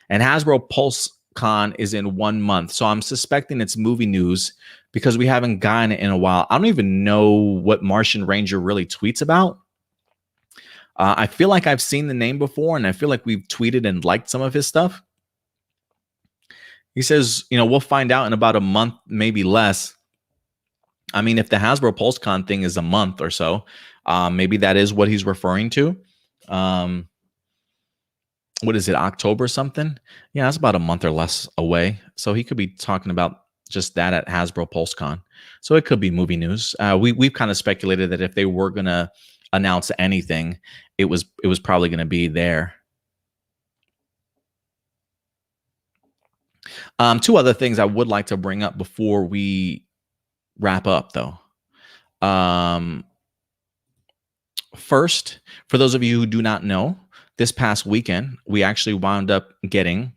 And Hasbro Pulse Con is in 1 month. So I'm suspecting it's movie news because we haven't gotten it in a while. I don't even know what Martian Ranger really tweets about. I feel like I've seen the name before, and I feel like we've tweeted and liked some of his stuff. He says, we'll find out in about a month, maybe less. I mean, if the Hasbro Pulse Con thing is a month or so, maybe that is what he's referring to. What is it, October something? Yeah, that's about a month or less away. So he could be talking about just that at Hasbro PulseCon. So it could be movie news. We've kind of speculated that if they were going to announce anything, it was probably going to be there. Two other things I would like to bring up before we wrap up, though. First, for those of you who do not know, this past weekend, we actually wound up getting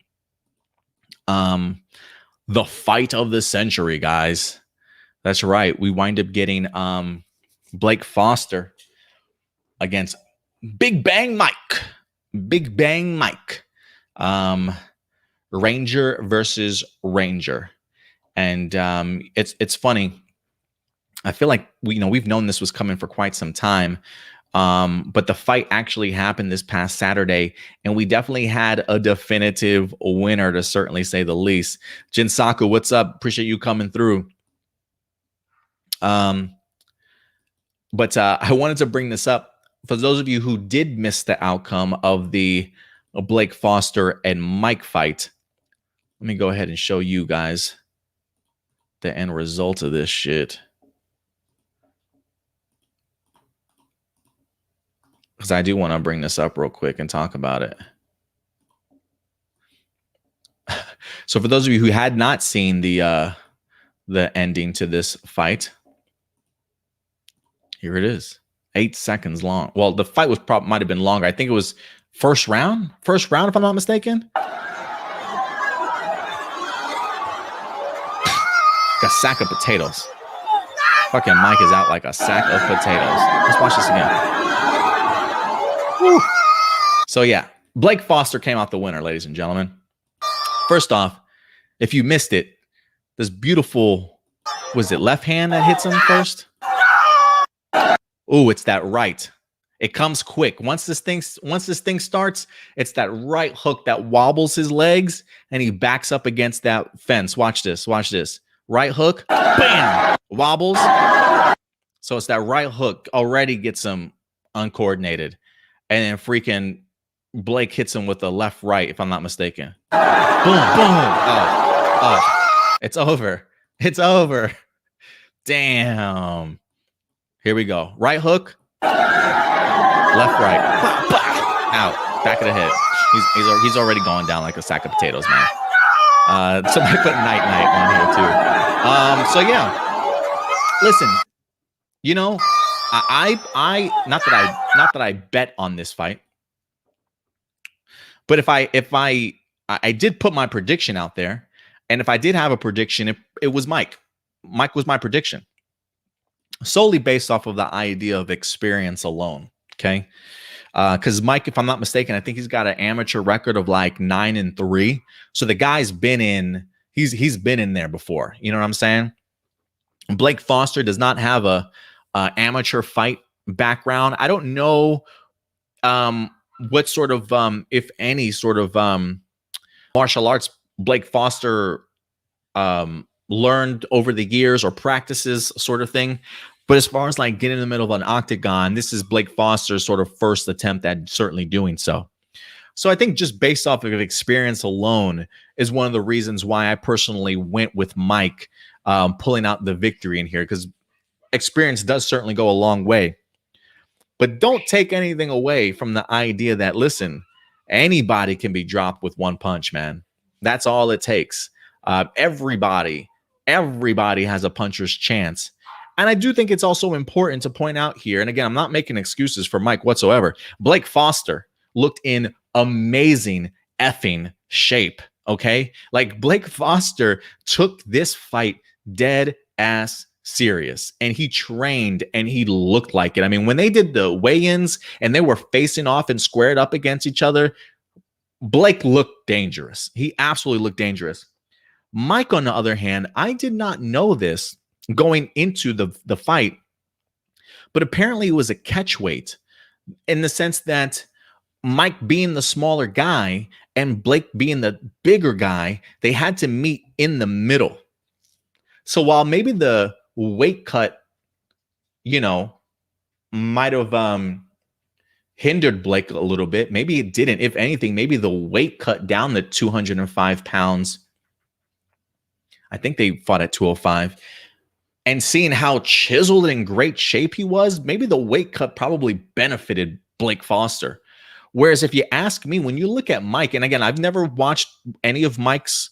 the fight of the century, guys. That's right. We wind up getting Blake Foster against Big Bang Mike. Big Bang Mike. Ranger versus Ranger. And it's funny. I feel like we've known this was coming for quite some time. But the fight actually happened this past Saturday, and we definitely had a definitive winner, to certainly say the least. Jinsaku, what's up? Appreciate you coming through. But I wanted to bring this up for those of you who did miss the outcome of the Blake Foster and Mike fight. Let me go ahead and show you guys the end result of this shit. Because I do want to bring this up real quick and talk about it. So for those of you who had not seen the ending to this fight, here it is. 8 seconds long. Well, the fight was might have been longer. I think it was first round, if I'm not mistaken. A sack of potatoes. Fucking Mike is out like a sack of potatoes. Let's watch this again. Woo. So yeah, Blake Foster came out the winner, ladies and gentlemen. First off, if you missed it, this beautiful, was it left hand that hits him first? Oh, it's that right. It comes quick. Once this thing starts, it's that right hook that wobbles his legs and he backs up against that fence. Watch this. Watch this. Right hook, bam, wobbles. So it's that right hook already gets him uncoordinated. And then freaking Blake hits him with a left right, if I'm not mistaken. Boom, boom. Oh, it's over. It's over. Damn. Here we go. Right hook. Left, right. Out. Back of the head. He's already going down like a sack of potatoes, man. Somebody put night on here too. So yeah. Listen, I not that I bet on this fight, but if I did put my prediction out there, and if I did have a prediction, it was Mike. Mike was my prediction, solely based off of the idea of experience alone. Okay, because Mike, if I'm not mistaken, I think he's got an amateur record of like 9-3. So the guy's been in, he's been in there before. You know what I'm saying? Blake Foster does not have a amateur fight background. I don't know what sort of if any sort of martial arts Blake Foster learned over the years or practices, sort of thing. But as far as like getting in the middle of an octagon, this is Blake Foster's sort of first attempt at certainly doing so. So I think just based off of experience alone is one of the reasons why I personally went with Mike pulling out the victory in here, because experience does certainly go a long way. But don't take anything away from the idea that, listen, anybody can be dropped with one punch, man. That's all it takes. Everybody has a puncher's chance. And I do think it's also important to point out here, and again, I'm not making excuses for Mike whatsoever. Blake Foster looked in amazing effing shape, okay? Like, Blake Foster took this fight dead ass serious, and he trained and he looked like it. I mean, when they did the weigh-ins and they were facing off and squared up against each other, Blake looked dangerous. He absolutely looked dangerous. Mike, on the other hand, I did not know this going into the fight, but apparently it was a catch weight, in the sense that Mike being the smaller guy and Blake being the bigger guy, they had to meet in the middle. So while maybe the weight cut, might have hindered Blake a little bit, maybe it didn't. If anything, maybe the weight cut down to 205 pounds. I think they fought at 205. And seeing how chiseled and in great shape he was, maybe the weight cut probably benefited Blake Foster. Whereas if you ask me, when you look at Mike, and again, I've never watched any of Mike's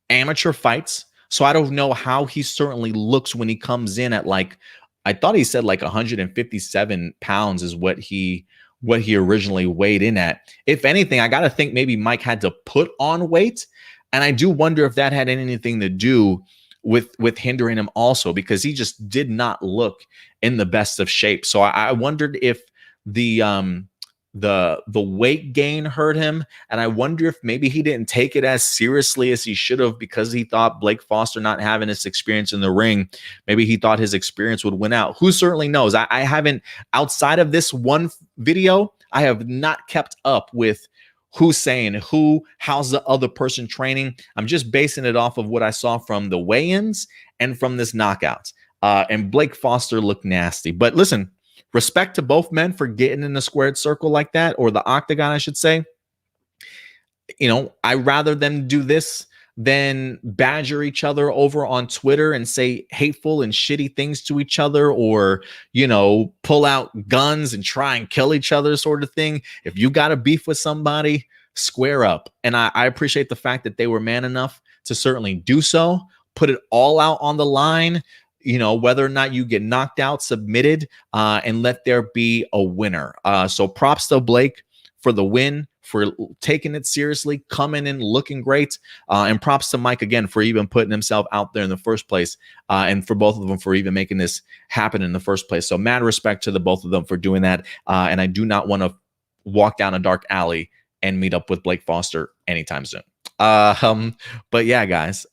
amateur fights, so I don't know how he certainly looks when he comes in at like I thought he said like 157 pounds is what he originally weighed in at. If anything, I got to think maybe Mike had to put on weight, and I do wonder if that had anything to do with hindering him also, because he just did not look in the best of shape. So I wondered if the weight gain hurt him, and I wonder if maybe he didn't take it as seriously as he should have, because he thought Blake Foster not having this experience in the ring, maybe he thought his experience would win out. Who certainly knows? I haven't, outside of this one video, I have not kept up with who's saying who, how's the other person training. I'm just basing it off of what I saw from the weigh-ins and from this knockout. And Blake Foster looked nasty. But listen, respect to both men for getting in the squared circle like that, or the octagon, I should say. You know, I'd rather them do this than badger each other over on Twitter and say hateful and shitty things to each other, or, you know, pull out guns and try and kill each other sort of thing. If you got a beef with somebody, square up. And I appreciate the fact that they were man enough to certainly do so, put it all out on the line, you know, whether or not you get knocked out, submitted, and let there be a winner. So props to Blake for the win, for taking it seriously, coming in looking great, and props to Mike again for even putting himself out there in the first place, and for both of them for even making this happen in the first place. So mad respect to the both of them for doing that, and I do not want to walk down a dark alley and meet up with Blake Foster anytime soon. But yeah, guys,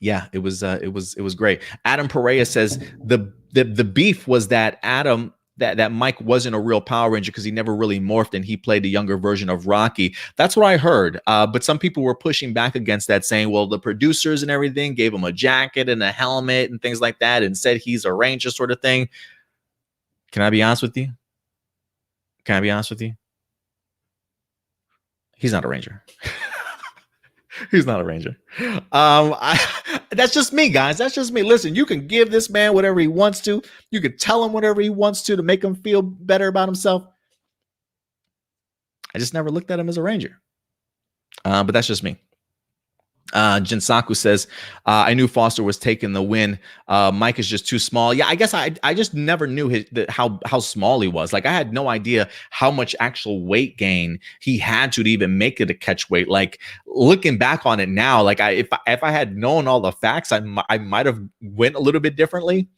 yeah, it was great. Adam Perea says the beef was that Adam, that Mike wasn't a real Power Ranger because he never really morphed and he played a younger version of Rocky. That's what I heard. But some people were pushing back against that, saying, well, the producers and everything gave him a jacket and a helmet and things like that and said he's a Ranger sort of thing. Can I be honest with you? Can I be honest with you? He's not a Ranger. He's not a Ranger. That's just me, guys. That's just me. Listen, you can give this man whatever he wants to. You can tell him whatever he wants to make him feel better about himself. I just never looked at him as a Ranger. But that's just me. Jinsaku says, I knew Foster was taking the win. Mike is just too small. Yeah, I guess I just never knew how small he was. Like, I had no idea how much actual weight gain he had to even make it a catch weight. Like, looking back on it now, like if I had known all the facts, I might have went a little bit differently.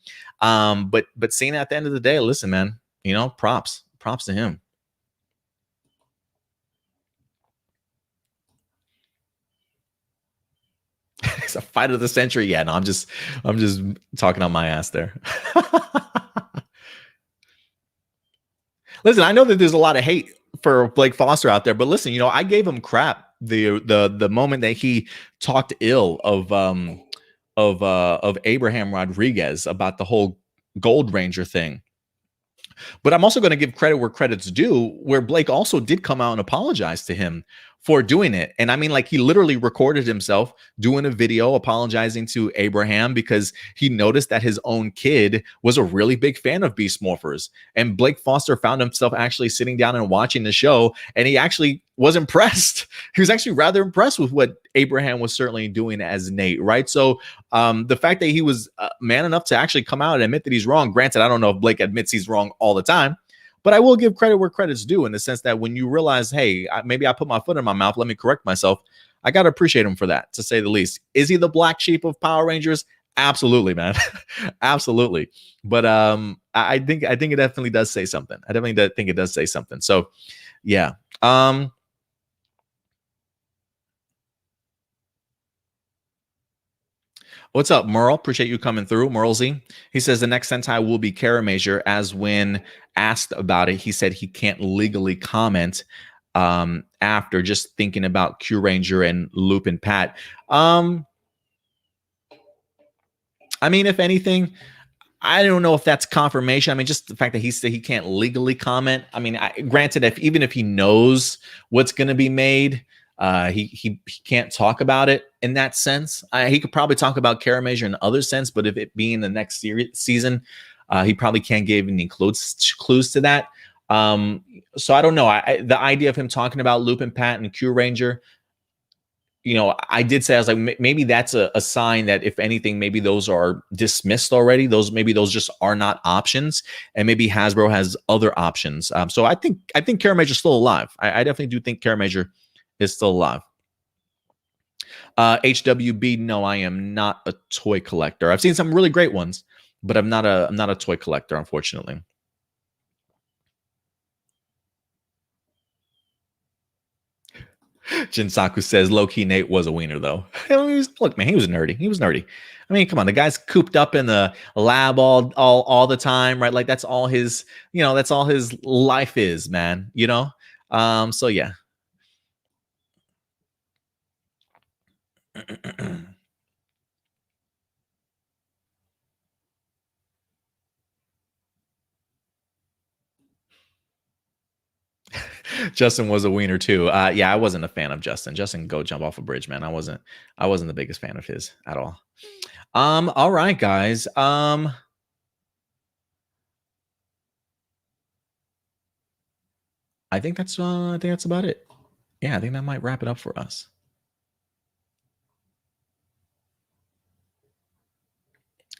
But seeing at the end of the day, listen, man, you know, props to him. It's a fight of the century. Yeah, no, I'm just talking on my ass there. Listen, I know that there's a lot of hate for Blake Foster out there, but listen, you know, I gave him crap the moment that he talked ill of Abraham Rodriguez about the whole Gold Ranger thing. But I'm also going to give credit where credit's due, where Blake also did come out and apologize to him for doing it. And I mean, like, he literally recorded himself doing a video apologizing to Abraham because he noticed that his own kid was a really big fan of Beast Morphers. And Blake Foster found himself actually sitting down and watching the show, and he actually was impressed. He was actually rather impressed with what Abraham was certainly doing as Nate, right? So the fact that he was man enough to actually come out and admit that he's wrong, granted, I don't know if Blake admits he's wrong all the time, but I will give credit where credit's due, in the sense that when you realize, hey, maybe I put my foot in my mouth, let me correct myself, I got to appreciate him for that, to say the least. Is he the black sheep of Power Rangers? Absolutely, man. Absolutely. But I think it definitely does say something. I definitely think it does say something. So yeah. What's up, Merle? Appreciate you coming through, Merle Z. He says the next Sentai will be Reimagine, as when asked about it, he said he can't legally comment after just thinking about Q Ranger and Loop and Pat. I mean, if anything, I don't know if that's confirmation. I mean, just the fact that he said he can't legally comment. I mean, granted, even if he knows what's going to be made, he can't talk about it in that sense. He could probably talk about Reimagine in other sense, but if it being the next season, he probably can't give any clues to that. So I don't know. The idea of him talking about Loop and Pat and Q Ranger, you know, I did say, I was like, maybe that's a sign that if anything, maybe those are dismissed already. Maybe those just are not options, and maybe Hasbro has other options. So I think Caramajor is still alive. I definitely do think Caramajor is still alive. HWB, no, I am not a toy collector. I've seen some really great ones, but I'm not a toy collector, unfortunately. Jinsaku says low-key Nate was a wiener though. Look, man, he was nerdy. He was nerdy. I mean, come on, the guy's cooped up in the lab all the time, right? Like that's all his, you know, that's all his life is, man. You know? So yeah. Justin was a wiener too. Yeah, I wasn't a fan of Justin. Justin, go jump off a bridge, man. I wasn't the biggest fan of his at all. All right, guys. I think that's about it. Yeah, I think that might wrap it up for us.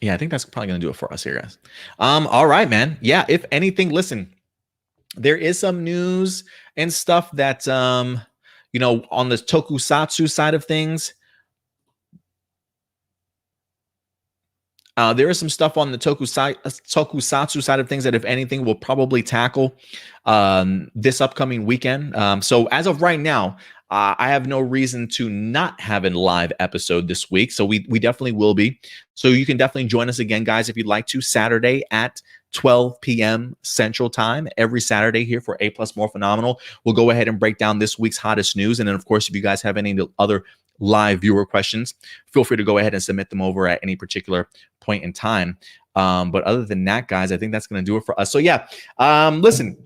Yeah, I think that's probably gonna do it for us here, guys. All right, man. Yeah, if anything, listen, there is some news and stuff that you know, on the tokusatsu side of things. There is some stuff on the tokusatsu side of things that, if anything, we'll probably tackle this upcoming weekend. So as of right now, I have no reason to not have a live episode this week. So we definitely will be. So you can definitely join us again, guys, if you'd like to, Saturday at 12 p.m. Central Time, every Saturday here for APlus Morphinominal. We'll go ahead and break down this week's hottest news. And then, of course, if you guys have any other live viewer questions, feel free to go ahead and submit them over at any particular point in time. But other than that, guys, I think that's going to do it for us. So yeah, listen,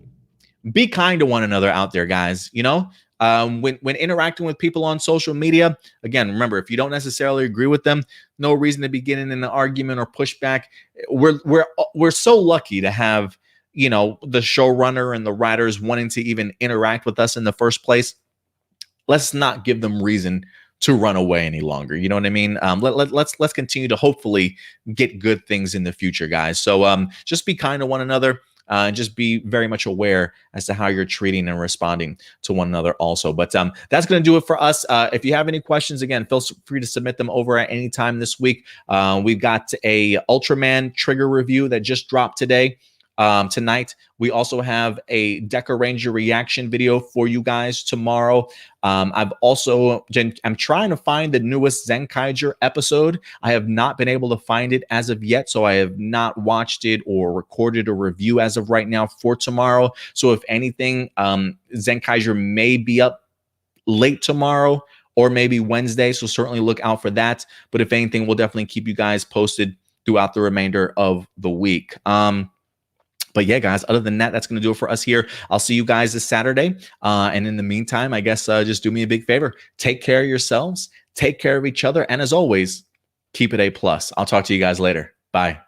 be kind to one another out there, guys. You know, when interacting with people on social media, again, remember, if you don't necessarily agree with them, no reason to be getting in an argument or pushback. We're so lucky to have, you know, the showrunner and the writers wanting to even interact with us in the first place. Let's not give them reason to run away any longer. You know what I mean? Let's continue to hopefully get good things in the future, guys. So just be kind to one another. And just be very much aware as to how you're treating and responding to one another also. But that's going to do it for us. If you have any questions, again, feel free to submit them over at any time this week. We've got a Ultraman trigger review that just dropped today. Tonight, we also have a Deca Ranger reaction video for you guys tomorrow. I'm trying to find the newest Zenkaiju episode. I have not been able to find it as of yet, so I have not watched it or recorded a review as of right now for tomorrow. So if anything, Zenkaiju may be up late tomorrow or maybe Wednesday, so certainly look out for that. But if anything, we'll definitely keep you guys posted throughout the remainder of the week. But yeah, guys, other than that, that's going to do it for us here. I'll see you guys this Saturday. And in the meantime, I guess just do me a big favor. Take care of yourselves. Take care of each other. And as always, keep it A+. I'll talk to you guys later. Bye.